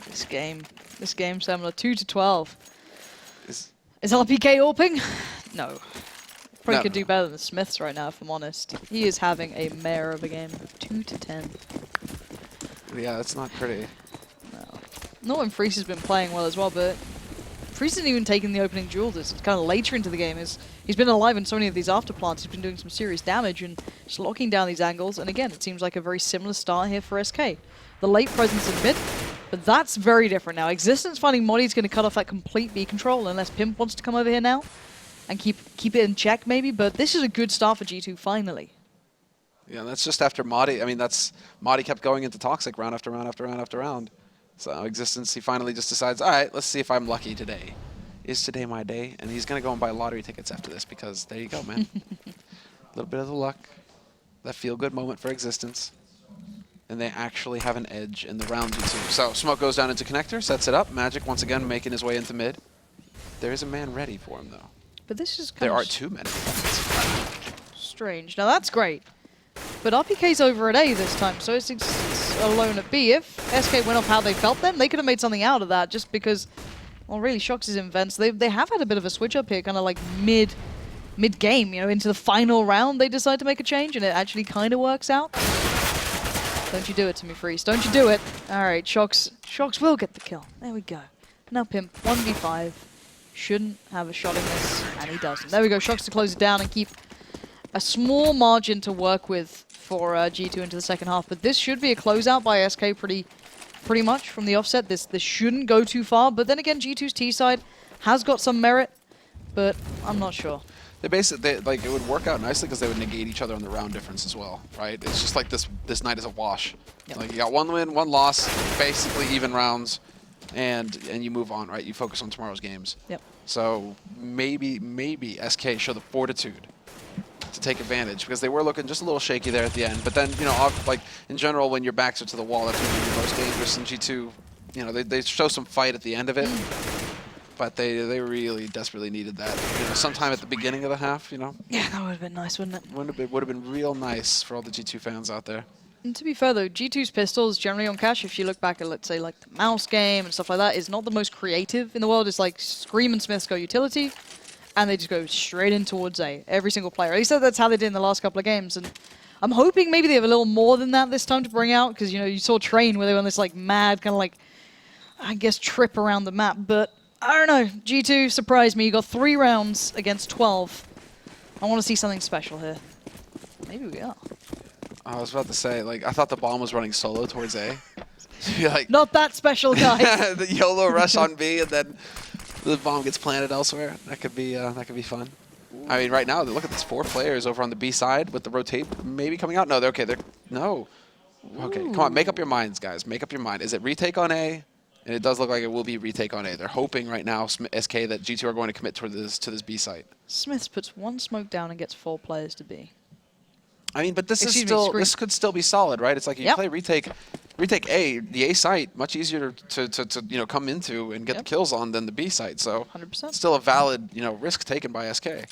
This game, Semmler, 2-12.
Is
RPK AWPing? No. Probably
No.
could do better than Smiths right now, if I'm honest. He is having a mare of a game. 2-10.
Yeah, that's not pretty.
No. Not when Freeze has been playing well as well, but Freeze isn't even taking the opening duels. It's kind of later into the game. He's been alive in so many of these afterplants. He's been doing some serious damage and just locking down these angles. And again, it seems like a very similar start here for SK. The late presence in mid, but that's very different now. Existence finding Modi's going to cut off that complete B control unless Pimp wants to come over here now and keep it in check maybe. But this is a good start for G2 finally.
Yeah, that's just after Madi. I mean, Madi kept going into Toxic round after round after round after round. So Existence, he finally just decides, all right, let's see if I'm lucky today. Is today my day? And he's going to go and buy lottery tickets after this because there you go, man. A little bit of the luck. That feel-good moment for Existence. And they actually have an edge in the round G2. So Smoke goes down into connector, sets it up. Magic once again making his way into mid. There is a man ready for him, though.
But this is kind
There
of
are 2 men.
strange. Now that's great. But RPK's over at A this time, so it's alone at B. If SK went off how they felt then, they could have made something out of that just because, well, really, Shox is in vents. They have had a bit of a switch up here, kind of like mid-game, you know, into the final round. They decide to make a change, and it actually kind of works out. Don't you do it to me, Freeze. Don't you do it. All right, Shox will get the kill. There we go. Now Pimp, 1v5. Shouldn't have a shot in this, and he doesn't. There we go, Shox to close it down and keep a small margin to work with for G2 into the second half, but this should be a closeout by SK pretty much from the offset. This shouldn't go too far, but then again, G2's T side has got some merit, but I'm not sure.
They basically, like, it would work out nicely because they would negate each other on the round difference as well, right? It's just like this night is a wash.
Yep.
Like, you got 1 win, 1 loss, basically even rounds, and you move on, right? You focus on tomorrow's games.
Yep.
So maybe SK show the fortitude to take advantage because they were looking just a little shaky there at the end. But then, you know, like in general, when your backs are to the wall, that's when you're most dangerous. And G2, you know, they show some fight at the end of it, but they really desperately needed that. You know, sometime at the beginning of the half, you know.
Yeah, that would have been nice, wouldn't it?
Would have been real nice for all the G2 fans out there.
And to be fair though, G2's pistols generally on cash, if you look back at, let's say, like the Mouse game and stuff like that, is not the most creative in the world. It's like Scream and Smiths go utility, and they just go straight in towards A, every single player. At least that's how they did in the last couple of games. And I'm hoping maybe they have a little more than that this time to bring out, because, you know, you saw Train where they were on this, like, mad kind of, like, I guess, trip around the map. But I don't know. G2 surprised me. You got 3 rounds against 12. I want to see something special here. Maybe we are.
I was about to say, like, I thought the bomb was running solo towards A. You're like,
Not that special, guys.
the YOLO rush on B, and then the bomb gets planted elsewhere. That could be fun. I mean, right now, look at this 4 players over on the B side with the rotate maybe coming out. No, they're okay. No. Okay, come on, make up your minds, guys. Make up your mind. Is it retake on A? And it does look like it will be retake on A. They're hoping right now, SK, that G2 are going to commit to this B site.
Smiths puts 1 smoke down and gets 4 players to B.
I mean, but this
Excuse me,
this could still be solid, right? It's like you
Yep.
play retake A, the A site, much easier to you know, come into and get the
Yep.
kills on than the B site. So
100%.
still a valid, you know, risk taken by SK.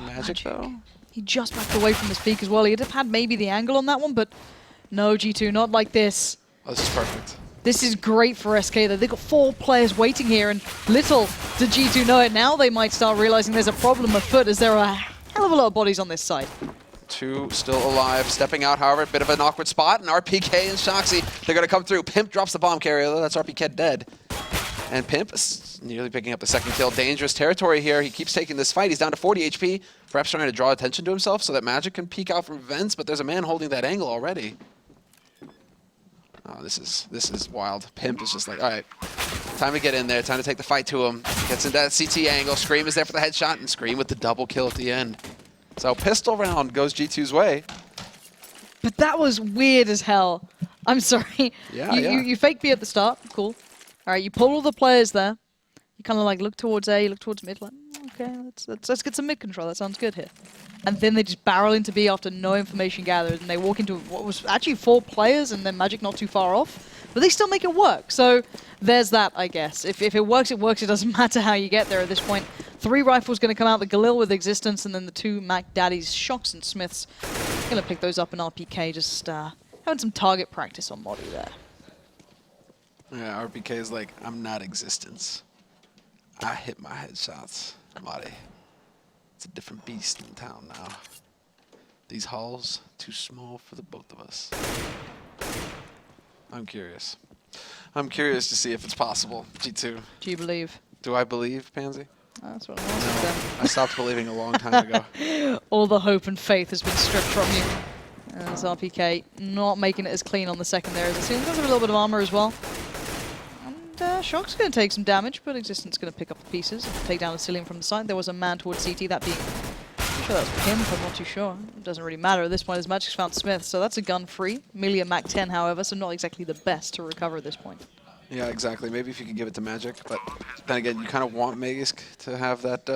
Magic though.
He just backed away from his peak as well. He'd have had maybe the angle on that one, but no, G2, not like this.
Oh, this is perfect.
This is great for SK though. They've got 4 players waiting here, and little did G2 know it. Now they might start realizing there's a problem afoot, as there are a hell of a lot of bodies on this side.
2 still alive, stepping out, however, a bit of an awkward spot, and RPK and Shoxy, they're going to come through. Pimp drops the bomb carrier, though. That's RPK dead. And Pimp is nearly picking up the 2nd kill. Dangerous territory here. He keeps taking this fight. He's down to 40 HP, perhaps trying to draw attention to himself so that Magic can peek out from vents, but there's a man holding that angle already. Oh, this is wild. Pimp is just like, all right, time to get in there, time to take the fight to him. Gets into that CT angle. Scream is there for the headshot, and Scream with the double kill at the end. So pistol round goes G2's way.
But that was weird as hell. I'm sorry.
Yeah,
You fake B at the start. Cool. All right, you pull all the players there. You kind of like look towards A, look towards mid. Like, okay, let's get some mid control. That sounds good here. And then they just barrel into B after no information gathered, and they walk into what was actually 4 players, and then Magic not too far off. But they still make it work. So there's that, I guess. If it works, it works. It doesn't matter how you get there at this point. 3 rifles going to come out. The Galil with Existence, and then the 2 Mac Daddies, Shox and Smiths. Going to pick those up in RPK. Just having some target practice on Modi there.
Yeah, RPK is like, I'm not Existence. I hit my headshots, Modi. It's a different beast in town now. These halls, too small for the both of us. I'm curious. I'm curious to see if it's possible. G2.
Do you believe?
Do I believe, Pansy?
That's what I'm asking them.
I stopped believing a long time ago.
All the hope and faith has been stripped from you. And it's RPK not making it as clean on the second there as it seems. Does have a little bit of armor as well. And Shock's going to take some damage, but Existence going to pick up the pieces and take down Asilium from the side. There was a man towards CT, that being... I'm sure that was him, I'm not too sure. It doesn't really matter at this point as Magic's found Smith, so that's a gun free. Melee Mac 10, however, so not exactly the best to recover at this point.
Yeah, exactly. Maybe if you could give it to Magic, but then again, you kind of want Magisk to have that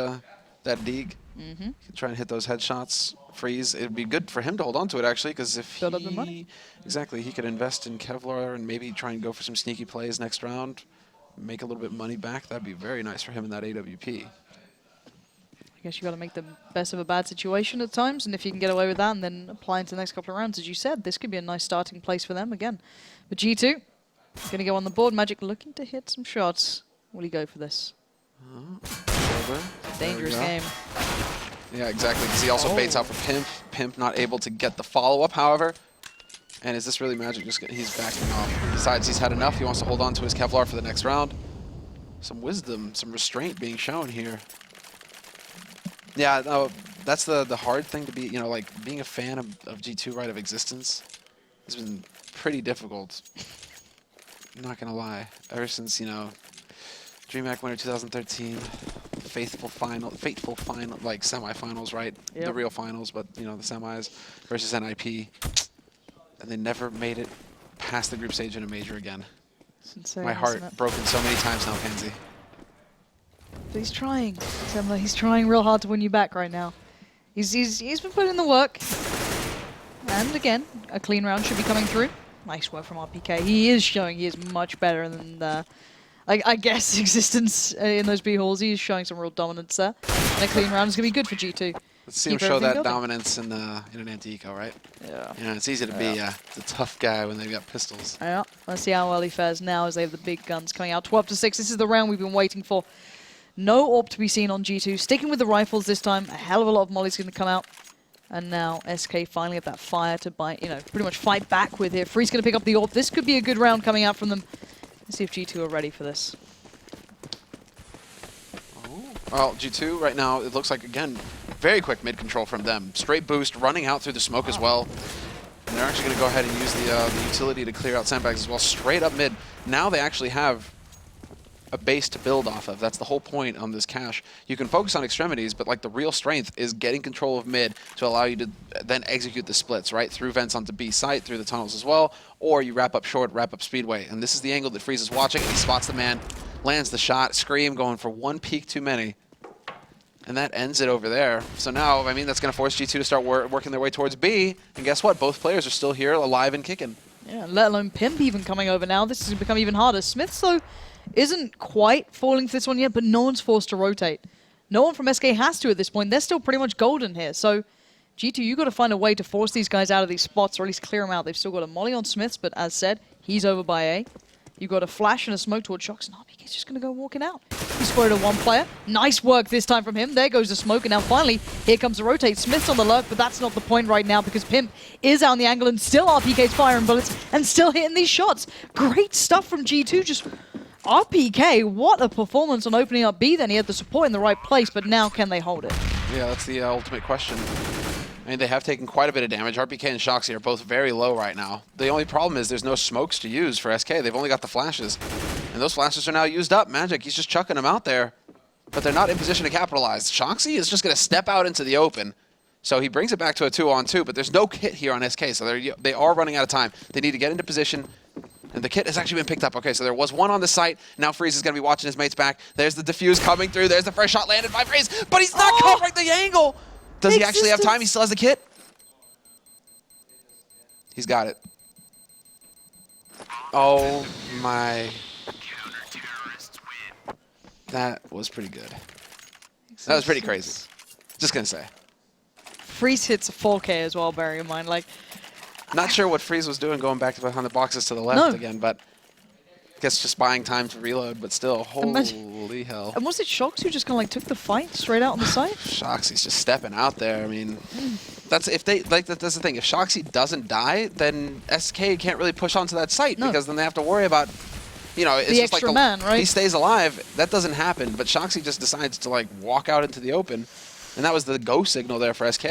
that dig.
Mm-hmm.
Try and hit those headshots. Freeze. It'd be good for him to hold on to it actually, because if
Build up the money.
exactly, he could invest in Kevlar and maybe try and go for some sneaky plays next round, make a little bit of money back. That'd be very nice for him in that AWP.
I guess you got to make the best of a bad situation at times, and if you can get away with that and then apply into the next couple of rounds, as you said, this could be a nice starting place for them again. But G2 going to go on the board. Magic looking to hit some shots. Will he go for this?
Shoulder.
Dangerous game.
Yeah, exactly, because he also baits out for Pimp. Pimp not able to get the follow-up, however. And is this really Magic? He's backing off. He decides he's had enough. He wants to hold on to his Kevlar for the next round. Some wisdom, some restraint being shown here. Yeah, no, that's the hard thing to be, you know, like being a fan of G2 Right of Existence has been pretty difficult. I'm not gonna lie. Ever since, you know, DreamHack winner 2013, fateful final, like semifinals, right?
Yep.
The real finals, but you know, the semis versus NIP, and they never made it past the group stage in a major again.
It's insane,
My heart
isn't it?
broken so many times now, Pansy.
But he's trying, Semmler. He's trying real hard to win you back right now. He's been putting in the work. And again, a clean round should be coming through. Nice work from RPK. He is showing he is much better than, I guess, Existence in those B halls. He is showing some real dominance there. And a clean round is going to be good for G2.
Let's see him
Keep
show
everything
that
going.
dominance in an anti-eco, right?
Yeah.
You know, it's easy to be the tough guy when they've got pistols.
Yeah, let's see how well he fares now as they have the big guns coming out. 12-6, this is the round we've been waiting for. No AWP to be seen on G2. Sticking with the rifles this time. A hell of a lot of molly's going to come out. And now SK finally have that fire to bite, pretty much fight back with here. Free's going to pick up the AWP. This could be a good round coming out from them. Let's see if G2 are ready for this.
Well, G2 right now, it looks like, again, very quick mid-control from them. Straight boost, running out through the smoke as well. And they're actually going to go ahead and use the utility to clear out sandbags as well. Straight up mid. Now they actually have a base to build off of. That's the whole point on this cache. You can focus on extremities, but like the real strength is getting control of mid to allow you to then execute the splits, right? Through vents onto B site, through the tunnels as well, or you wrap up short, wrap up speedway. And this is the angle that Freeze is watching, and he spots the man, lands the shot, Scream going for one peek too many. And that ends it over there. So now, I mean, that's going to force G2 to start working their way towards B. And guess what? Both players are still here, alive and kicking.
Yeah, let alone Pimp even coming over now. This has become even harder. Smiths, though, isn't quite falling for this one yet, but no one's forced to rotate. No one from SK has to at this point. They're still pretty much golden here. So, G2, you've got to find a way to force these guys out of these spots, or at least clear them out. They've still got a molly on Smiths, but as said, he's over by A. You've got a flash and a smoke towards Shocks, and RPK's just going to go walking out. He spotted a one player. Nice work this time from him. There goes the smoke, and now finally, here comes the rotate. Smith's on the lurk, but that's not the point right now because Pimp is out on the angle, and still RPK's firing bullets, and still hitting these shots. Great stuff from G2, just RPK, what a performance on opening up B then. He had the support in the right place, but now can they hold it?
Yeah, that's the ultimate question. I mean, they have taken quite a bit of damage. RPK and Shoxy are both very low right now. The only problem is there's no smokes to use for SK. They've only got the flashes. And those flashes are now used up. Magic, he's just chucking them out there. But they're not in position to capitalize. Shoxy is just going to step out into the open. So he brings it back to a 2-on-2, but there's no kit here on SK. So they are running out of time. They need to get into position. And the kit has actually been picked up. Okay, so there was one on the site. Now Freeze is going to be watching his mates back. There's the defuse coming through. There's the first shot landed by Freeze. But he's not covering the angle. Does he actually have time? He still has the kit? He's got it. Oh my. That was pretty good. That was pretty crazy. Just going to say.
Freeze hits a 4K as well, bear in mind. Like,
not sure what Freeze was doing going back to behind the boxes to the left again, but I guess just buying time to reload, but still, holy hell.
And was it Shocks who just kind of like took the fight straight out on the side?
Shoxy's just stepping out there. I mean, that's if they that's the thing. If Shoxy doesn't die, then SK can't really push onto that site because then they have to worry about, it's
the
just
extra
like
man, right?
He stays alive. That doesn't happen. But Shoxy just decides to like walk out into the open, and that was the go signal there for SK.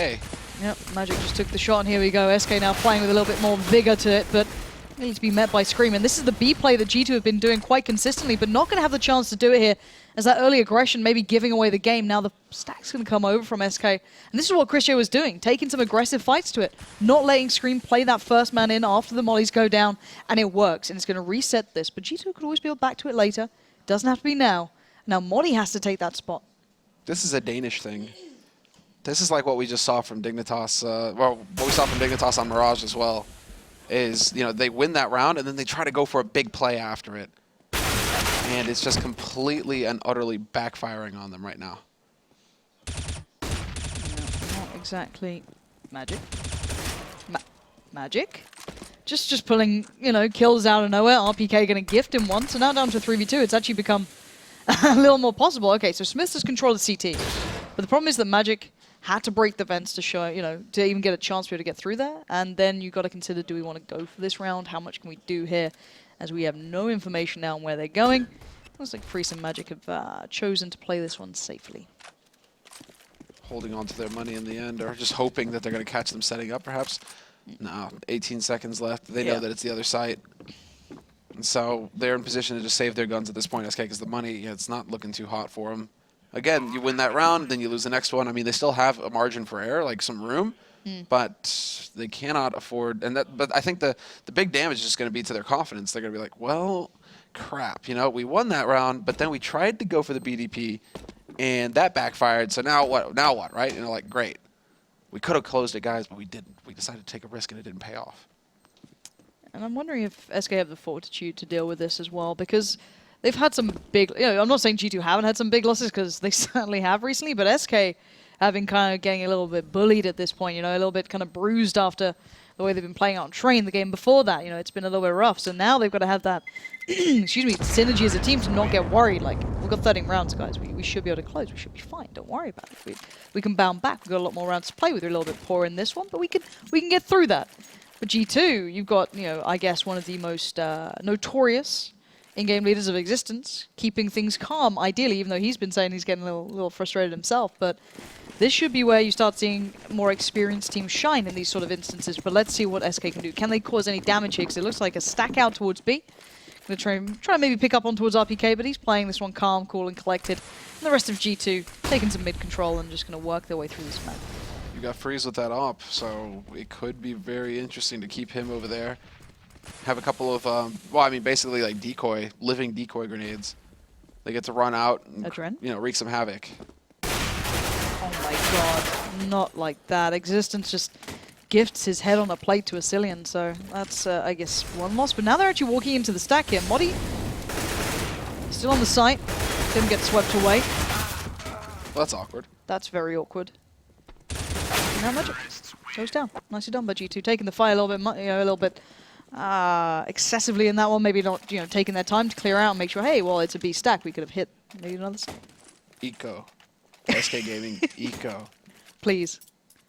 Yep, Magic just took the shot, and here we go. SK now playing with a little bit more vigor to it, but Needs to be met by Scream, and this is the B play that G2 have been doing quite consistently, but not going to have the chance to do it here, as that early aggression maybe giving away the game. Now the stack's going to come over from SK, and this is what Chrisio was doing, taking some aggressive fights to it, not letting Scream play that first man in after the mollies go down, and it works, and it's going to reset this, but G2 could always build back to it later. Doesn't have to be now. Now Molly has to take that spot.
This is a Danish thing. This is like what we just saw from Dignitas, well, what we saw from Dignitas on Mirage as well. Is, you know, they win that round and then they try to go for a big play after it. And it's just completely and utterly backfiring on them right now.
No, not exactly Magic. Magic? Just pulling, you know, kills out of nowhere. RPK going to gift him one. So now down to 3v2. It's actually become a little more possible. Okay, so Smith has controlled the CT. But the problem is that Magic had to break the vents to show, you know, to even get a chance to be able to get through there. And then you've got to consider, do we want to go for this round? How much can we do here? As we have no information now on where they're going. Looks like Freeze and Magic have chosen to play this one safely.
Holding on to their money in the end, or just hoping that they're going to catch them setting up, perhaps. No, 18 seconds left. They know that it's the other site. And so they're in position to just save their guns at this point, SK, because the money, it's not looking too hot for them. Again, you win that round, then you lose the next one. I mean, they still have a margin for error, like some room, but they cannot afford. And that, but I think the big damage is just going to be to their confidence. They're going to be like, well, crap, you know, we won that round, but then we tried to go for the BDP, and that backfired. So now what? Now what? Right? You know, like, great, we could have closed it, guys, but we didn't. We decided to take a risk, and it didn't pay off.
And I'm wondering if SK have the fortitude to deal with this as well, because they've had some big, you know, I'm not saying G2 haven't had some big losses, because they certainly have recently, but SK have been kind of getting a little bit bullied at this point, you know, a little bit kind of bruised after the way they've been playing out on Train the game before that. You know, it's been a little bit rough. So now they've got to have that, excuse me, synergy as a team to not get worried. Like, we've got 13 rounds, guys. We should be able to close. We should be fine. Don't worry about it. We can bound back. We've got a lot more rounds to play with. We're a little bit poor in this one, but we can get through that. But G2, you've got, you know, I guess one of the most notorious in-game leaders of existence, keeping things calm, ideally, even though he's been saying he's getting a little frustrated himself. But this should be where you start seeing more experienced teams shine in these sort of instances. But let's see what SK can do. Can they cause any damage here? Because it looks like a stack out towards B. Going to try and maybe pick up on towards RPK, but he's playing this one calm, cool, and collected. And the rest of G2 taking some mid-control and just going to work their way through this map.
You got Freeze with that op, so it could be very interesting to keep him over there. Have a couple of, well, I mean, basically like living decoy grenades. They get to run out and, you know, wreak some havoc.
Oh my god, not like that. Existence just gifts his head on a plate to Asilian, so that's, I guess, one loss. But now they're actually walking into the stack here. Modi still on the site. Didn't get swept away.
Well, that's awkward.
That's very awkward. Now Magic goes down. Nicely done by G2, taking the fight a little bit, excessively in that one. Maybe not, you know, taking their time to clear out and make sure, hey, well, it's a B stack. We could have hit maybe another stack.
Eco. SK Gaming, eco.
Please.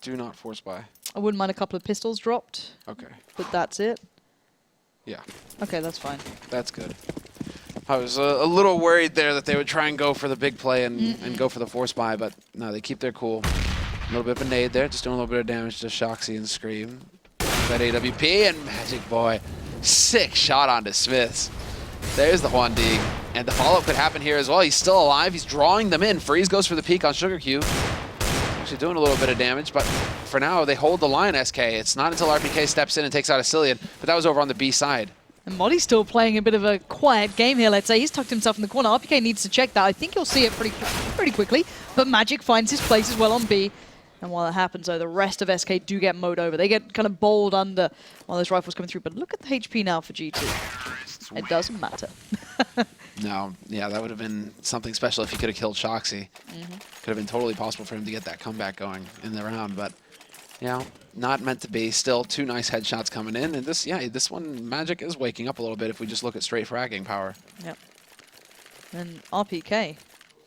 Do not force buy.
I wouldn't mind a couple of pistols dropped.
Okay.
But that's it.
Yeah.
Okay, that's fine.
That's good. I was a little worried there that they would try and go for the big play and go for the force buy, but no, they keep their cool. A little bit of a nade there, just doing a little bit of damage to Shoxy and Scream. That AWP and Magic Boy. Sick shot onto Smiths. There's the Juan Dig. And the follow-up could happen here as well. He's still alive. He's drawing them in. Freeze goes for the peek on Sugar Cube. Actually doing a little bit of damage, but for now, they hold the line, SK. It's not until RPK steps in and takes out Asilian, but that was over on the B side.
And Modi's still playing a bit of a quiet game here, let's say. He's tucked himself in the corner. RPK needs to check that. I think you'll see it pretty quickly, but Magic finds his place as well on B. And while that happens, though, the rest of SK do get mowed over. They get kind of bowled under while those rifles coming through. But look at the HP now for G2. It doesn't matter.
No, yeah, that would have been something special if he could have killed Shoxy. Could have been totally possible for him to get that comeback going in the round. But, you know, not meant to be. Still, 2 nice headshots coming in. And this, yeah, this one, Magic is waking up a little bit if we just look at straight fragging power.
Yep. And RPK,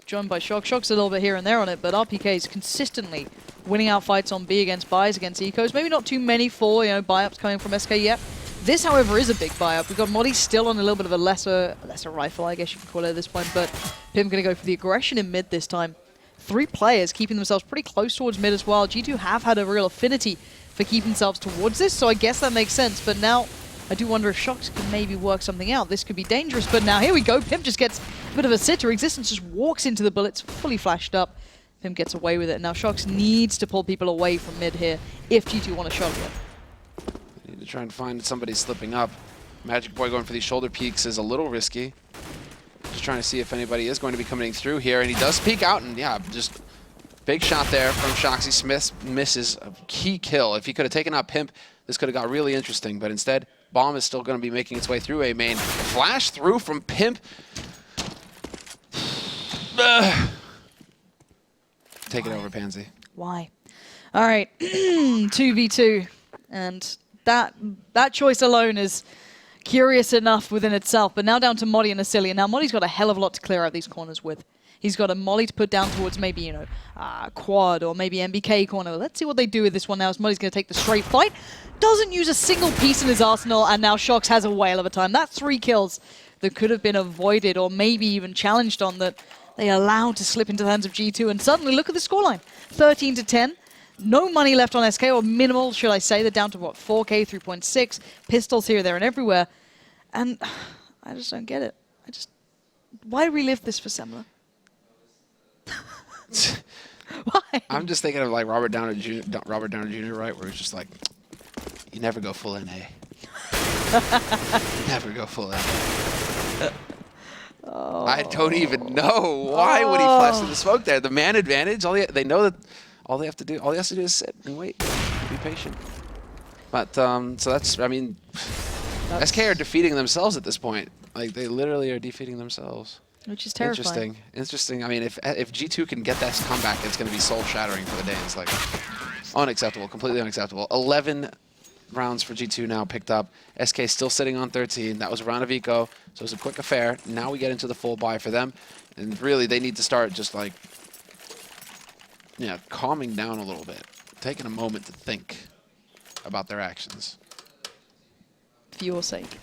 joined by Shock. Shock's a little bit here and there on it, but RPK is consistently winning out fights on B against buys, against ecos. Maybe not too many for, you know, buy-ups coming from SK yet. This, however, is a big buy-up. We've got Modi still on a little bit of a lesser rifle, I guess you could call it at this point, but Pim going to go for the aggression in mid this time. 3 players keeping themselves pretty close towards mid as well. G2 have had a real affinity for keeping themselves towards this, so I guess that makes sense. But now, I do wonder if Shox can maybe work something out. This could be dangerous, but now here we go. Pimp just gets a bit of a sitter. Existence just walks into the bullets, fully flashed up. Pimp gets away with it. Now Shox needs to pull people away from mid here if G2 want to shotgun.
Need to try and find somebody slipping up. Magic Boy going for these shoulder peeks is a little risky. Just trying to see if anybody is going to be coming through here, and he does peek out, and yeah, just big shot there from Shoxy. Smith misses a key kill. If he could have taken out Pimp, this could have got really interesting, but instead, Bomb is still going to be making its way through A main. Flash through from Pimp. Take it over, Pansy.
Why? All right, 2v2, and that choice alone is curious enough within itself. But now down to Modi and Asilian. Now Modi's got a hell of a lot to clear out these corners with. He's got a molly to put down towards maybe, you know, quad or maybe MBK corner. Let's see what they do with this one now as Modi's going to take the straight fight. Doesn't use a single piece in his arsenal, and now Shox has a whale of a time. That's 3 kills that could have been avoided or maybe even challenged on that they allowed to slip into the hands of G2. And suddenly, look at the scoreline. 13-10. No money left on SK, or minimal, should I say. They're down to, what, 4K, 3.6. Pistols here, there, and everywhere. And I just don't get it. Why relive this for Semmler? Why?
I'm just thinking of like Robert Downey Jr., right? Where he's just like, you never go full NA. Never go full NA. Oh. I don't even know. Why would he flash through the smoke there? The man advantage. They know that all he has to do is sit and wait, be patient. But so that's. I mean, SK are defeating themselves at this point. Like they literally are defeating themselves.
Which is terrifying.
Interesting. I mean, if G2 can get that comeback, it's going to be soul-shattering for the Danes. Like, unacceptable, completely unacceptable. 11 rounds for G2 now picked up. SK still sitting on 13. That was a round of eco, so it was a quick affair. Now we get into the full buy for them. And really, they need to start just like, calming down a little bit. Taking a moment to think about their actions.
For your sake.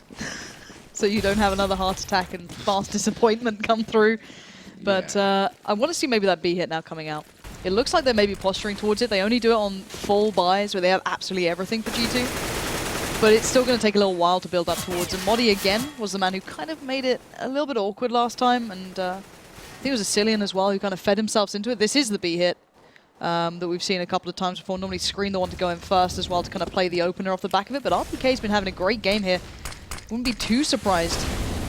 So you don't have another heart attack and fast disappointment come through. But I want to see maybe that B hit now coming out. It looks like they may be posturing towards it. They only do it on full buys where they have absolutely everything for G2. But it's still going to take a little while to build up towards. And Modi, again, was the man who kind of made it a little bit awkward last time. And I think it was Asilian as well who kind of fed himself into it. This is the B hit that we've seen a couple of times before. Normally Screen the one to go in first as well to kind of play the opener off the back of it. But RPK's been having a great game here. Wouldn't be too surprised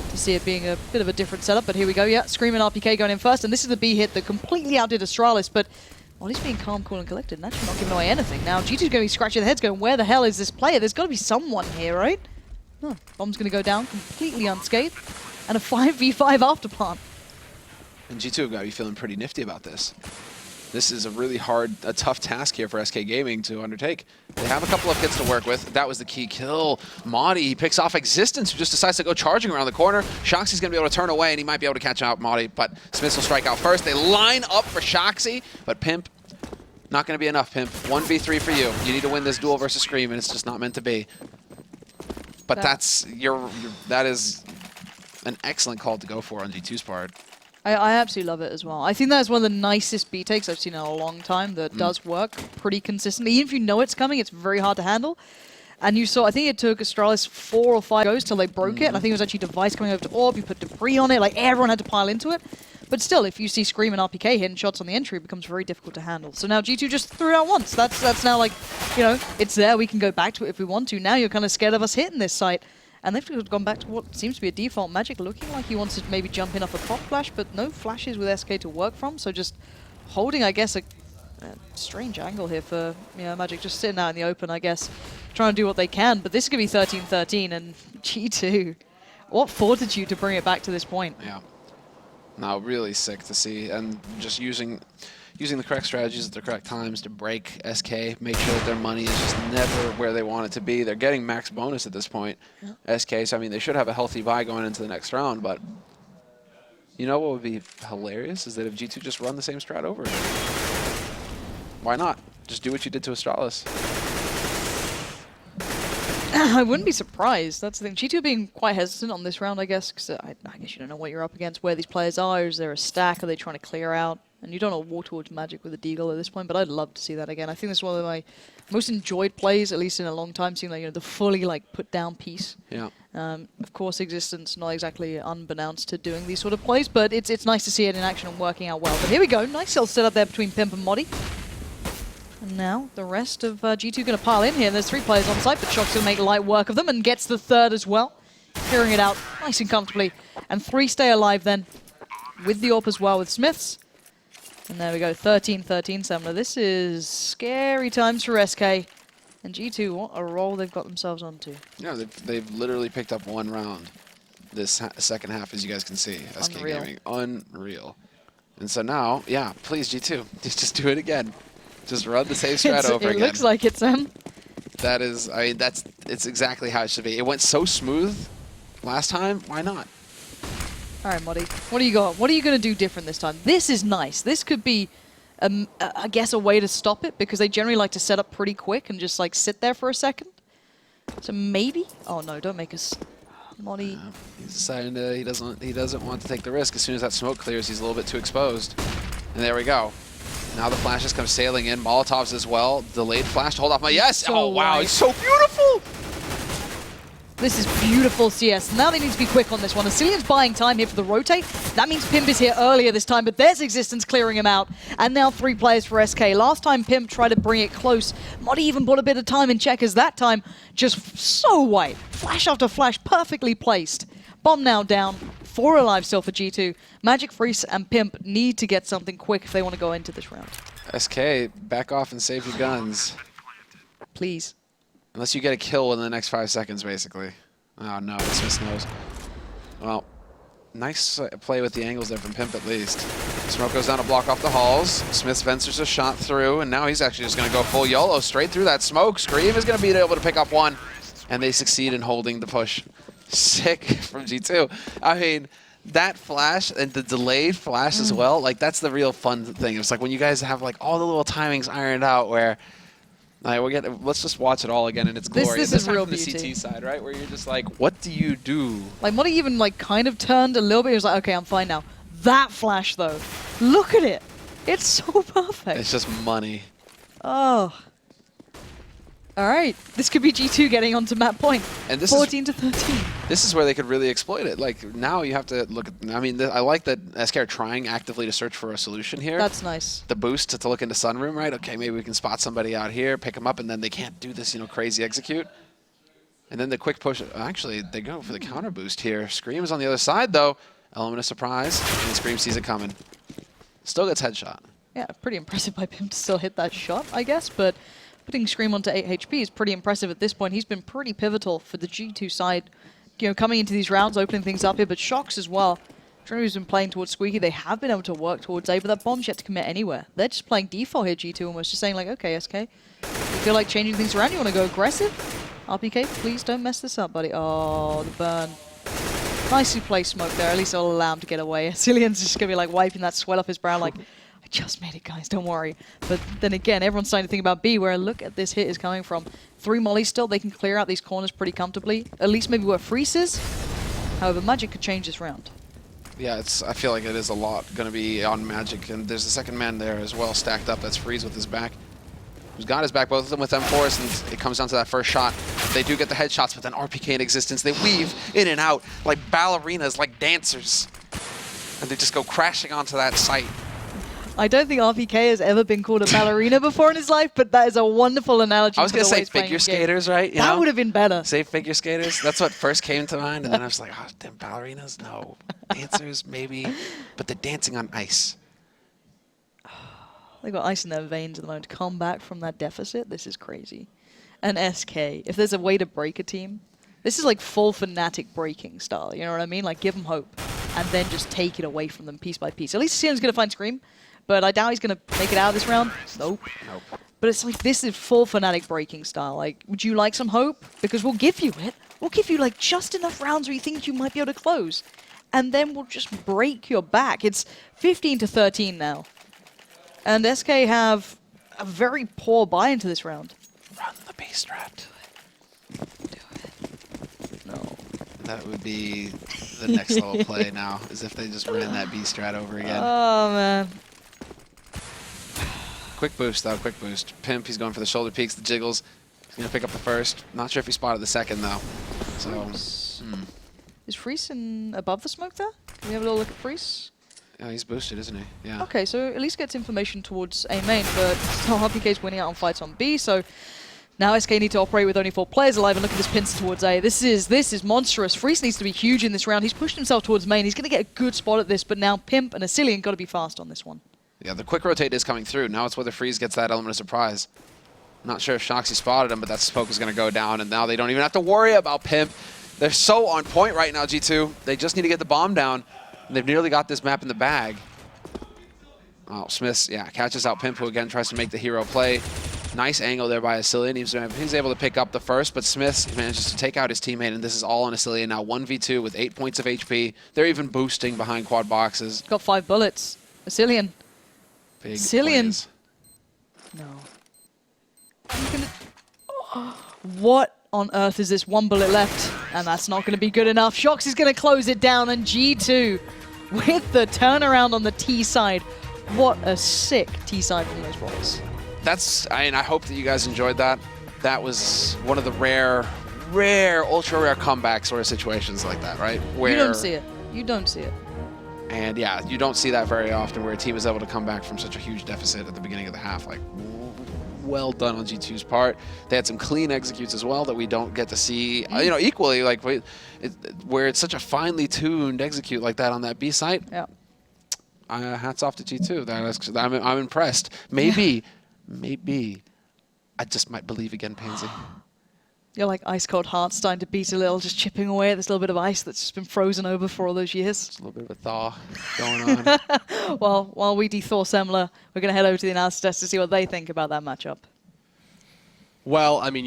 to see it being a bit of a different setup, but here we go. Yeah, Scream and RPK going in first, and this is the B hit that completely outdid Astralis, but Molly's being calm, cool, and collected, and actually not giving away anything. Now, G2's going to be scratching their heads going, where the hell is this player? There's got to be someone here, right? Oh, Bomb's going to go down completely unscathed, and a 5v5 afterplant.
And G2 have got to be feeling pretty nifty about this. This is a tough task here for SK Gaming to undertake. They have a couple of hits to work with. That was the key kill. Modi, he picks off Existence, who just decides to go charging around the corner. Shoxy's going to be able to turn away, and he might be able to catch out Modi, but Smith will strike out first. They line up for Shoxy, but Pimp, not going to be enough, Pimp. 1v3 for you. You need to win this duel versus Scream, and it's just not meant to be. But that is an excellent call to go for on G2's part.
I absolutely love it as well. I think that's one of the nicest B takes I've seen in a long time that does work pretty consistently. Even if you know it's coming, it's very hard to handle. And you saw, I think it took Astralis 4 or 5 goes till they broke it. And I think it was actually Device coming over to Orb. You put debris on it. Like, everyone had to pile into it. But still, if you see Scream and RPK hitting shots on the entry, it becomes very difficult to handle. So now G2 just threw it out once. That's now like, it's there. We can go back to it if we want to. Now you're kind of scared of us hitting this site. And they've gone back to what seems to be a default. Magic looking like he wants to maybe jump in off a pop flash, but no flashes with SK to work from. So just holding, I guess, a strange angle here for Magic, just sitting out in the open, I guess, trying to do what they can. But this is going to be 13-13, and G2, what fortitude to bring it back to this point.
Yeah. No, really sick to see, and just using the correct strategies at the correct times to break SK, make sure that their money is just never where they want it to be. They're getting max bonus at this point, SK, so I mean, they should have a healthy buy going into the next round, but you know what would be hilarious is that if G2 just run the same strat over again. Why not? Just do what you did to Astralis.
I wouldn't be surprised. That's the thing. G2 being quite hesitant on this round, I guess, because I guess you don't know what you're up against, where these players are. Is there a stack? Are they trying to clear out? And you don't want to walk towards Magic with a Deagle at this point, but I'd love to see that again. I think this is one of my most enjoyed plays, at least in a long time, seeing like, the fully like put down piece.
Yeah.
Of course, Existence not exactly unbeknownst to doing these sort of plays, but it's nice to see it in action and working out well. But here we go, nice little setup there between Pimp and Modi. And now the rest of G2 going to pile in here. There's 3 players on site, but Shock's going to make light work of them and gets the 3rd as well. Clearing it out nice and comfortably. And 3 stay alive then with the AWP as well with Smiths. And there we go, 13-13 Semmler. This is scary times for SK. And G2, what a roll they've got themselves onto.
Yeah, they've literally picked up 1 round this second half, as you guys can see. SK
Unreal.
Gaming, unreal. And so now, yeah, please G2, just do it again. Just run the same strat over
It
again.
looks like it's them.
That is, I mean, it's exactly how it should be. It went so smooth last time. Why not?
All right, Modi, what do you got? What are you going to do different this time? This is nice. This could be, I guess, a way to stop it, because they generally like to set up pretty quick and just like sit there for a second. So maybe. Oh no! Don't make us. Modi.
He's deciding to, he doesn't want to take the risk. As soon as that smoke clears, he's a little bit too exposed. And there we go. Now the flashes come sailing in. Molotovs as well. Delayed flash to hold off my yes.
So
Oh wow,
wide.
it's so beautiful.
This is beautiful CS. Now they need to be quick on this one. Asilian's buying time here for the rotate. That means Pimp is here earlier this time, but there's Existence clearing him out. And now 3 players for SK. Last time Pimp tried to bring it close. Modi even bought a bit of time in checkers that time. Just so white. Flash after flash, perfectly placed. Bomb now down. 4 alive still for G2. Magic, Freeze, and Pimp need to get something quick if they want to go into this round.
SK, back off and save your guns.
Please.
Unless you get a kill in the next 5 seconds, basically. Oh no, Smith knows. Well, nice play with the angles there from Pimp at least. Smoke goes down to block off the halls. Smith ventures a shot through, and now he's actually just going to go full YOLO straight through that smoke. Scream is going to be able to pick up 1, and they succeed in holding the push. Sick from G2. I mean, that flash and the delayed flash as well, like that's the real fun thing. It's like when you guys have like all the little timings ironed out where like let's just watch it all again in its glory.
This
And
is
time
real
from the
beauty.
CT side, right? Where you're just like, what do you do?
Like, Modi even, like, kind of turned a little bit. He was like, okay, I'm fine now. That flash, though. Look at it. It's so perfect.
It's just money.
Oh. All right. This could be G2 getting onto map point.
And this
14-13.
This is where they could really exploit it. Like, now you have to look at, I mean, I like that SK are trying actively to search for a solution here.
That's nice.
The boost to look into Sunroom, right? Okay, maybe we can spot somebody out here, pick them up, and then they can't do this, crazy execute. And then the quick push, actually, they go for the counter boost here. Scream is on the other side, though. Element of surprise, and Scream sees it coming. Still gets headshot.
Yeah, pretty impressive by Pimp to still hit that shot, I guess, but putting Scream onto 8 HP is pretty impressive at this point. He's been pretty pivotal for the G2 side, coming into these rounds, opening things up here, but Shocks as well. Trinity has been playing towards Squeaky. They have been able to work towards A, but that bomb's yet to commit anywhere. They're just playing default here, G2, almost just saying like, okay, SK, you feel like changing things around? You want to go aggressive? RPK, please don't mess this up, buddy. Oh, the burn. Nicely placed smoke there. At least it'll allow him to get away. Cillian's just going to be like wiping that sweat off his brow like, I just made it, guys, don't worry. But then again, everyone's starting to think about B, where look at this hit is coming from. 3 mollies still, they can clear out these corners pretty comfortably. At least maybe where Freeze is. However, Magic could change this round.
Yeah, I feel like it is a lot going to be on Magic, and there's a second man there as well stacked up. That's Freeze with his back. Who's got his back, both of them with M4s, and it comes down to that first shot. They do get the headshots, but then RPK in Existence. They weave in and out like ballerinas, like dancers. And they just go crashing onto that site.
I don't think RPK has ever been called a ballerina before in his life, but that is a wonderful analogy.
I was going to say figure skaters, right?
That would have been better.
Say figure skaters. That's what first came to mind, and then I was like, oh, damn, ballerinas? No. Dancers, maybe. But they're dancing on ice.
They've got ice in their veins at the moment. To come back from that deficit, this is crazy. And SK, if there's a way to break a team, this is like full Fnatic breaking style, you know what I mean? Like, give them hope, and then just take it away from them piece by piece. At least Cian's going to find Scream, but I doubt he's going to make it out of this round. Nope. But it's like, this is full Fnatic breaking style. Like, would you like some hope? Because we'll give you it. We'll give you, like, just enough rounds where you think you might be able to close. And then we'll just break your back. It's 15-13 now. And SK have a very poor buy into this round.
Run the B strat.
Do it. No.
That would be the next level play now, as if they just ran that B strat over again.
Oh, man.
Quick boost, though. Quick boost. Pimp, he's going for the shoulder peeks, the jiggles. He's going to pick up the first. Not sure if he spotted the second, though. So,
Is Freeze above the smoke there? Can we have a little look at Freeze?
Yeah, he's boosted, isn't he? Yeah.
Okay, so at least gets information towards A main, but still RPK's winning out on fights on B, so now SK need to operate with only 4 players alive, and look at this pincer towards A. This is monstrous. Freeze needs to be huge in this round. He's pushed himself towards main. He's going to get a good spot at this, but now Pimp and Asilian got to be fast on this one.
Yeah, the quick rotate is coming through. Now it's whether Freeze gets that element of surprise. Not sure if Shoxy spotted him, but that smoke is going to go down, and now they don't even have to worry about Pimp. They're so on point right now, G2. They just need to get the bomb down, and they've nearly got this map in the bag. Oh, Smiths, yeah, catches out Pimp, who again tries to make the hero play. Nice angle there by Asilian. He's able to pick up the first, but Smiths manages to take out his teammate, and this is all on Asilian now. 1v2 with 8 points of HP. They're even boosting behind quad boxes.
Got 5 bullets. Asilian.
Big
Asilian.
plays.
No. What on earth is this? 1 bullet left, and that's not going to be good enough. Shox is going to close it down, and G2 with the turnaround on the T side. What a sick T side from those rolls.
I hope that you guys enjoyed that. That was one of the rare, ultra rare comeback sort of situations like that, right? Where,
you don't see it. You don't see it.
And yeah, you don't see that very often, where a team is able to come back from such a huge deficit at the beginning of the half. Like, well done on G2's part. They had some clean executes as well that we don't get to see. You know, equally, like where it's such a finely tuned execute like that on that B site.
Yeah.
Hats off to G2. I'm impressed. Maybe I just might believe again, Pansy.
You're like ice cold heart starting to beat a little, just chipping away at this little bit of ice that's just been frozen over for all those years.
It's a little bit of a thaw going on.
Well, while we de-thaw Semmler, we're going to head over to the analysis desk to see what they think about that matchup.
Well, I mean,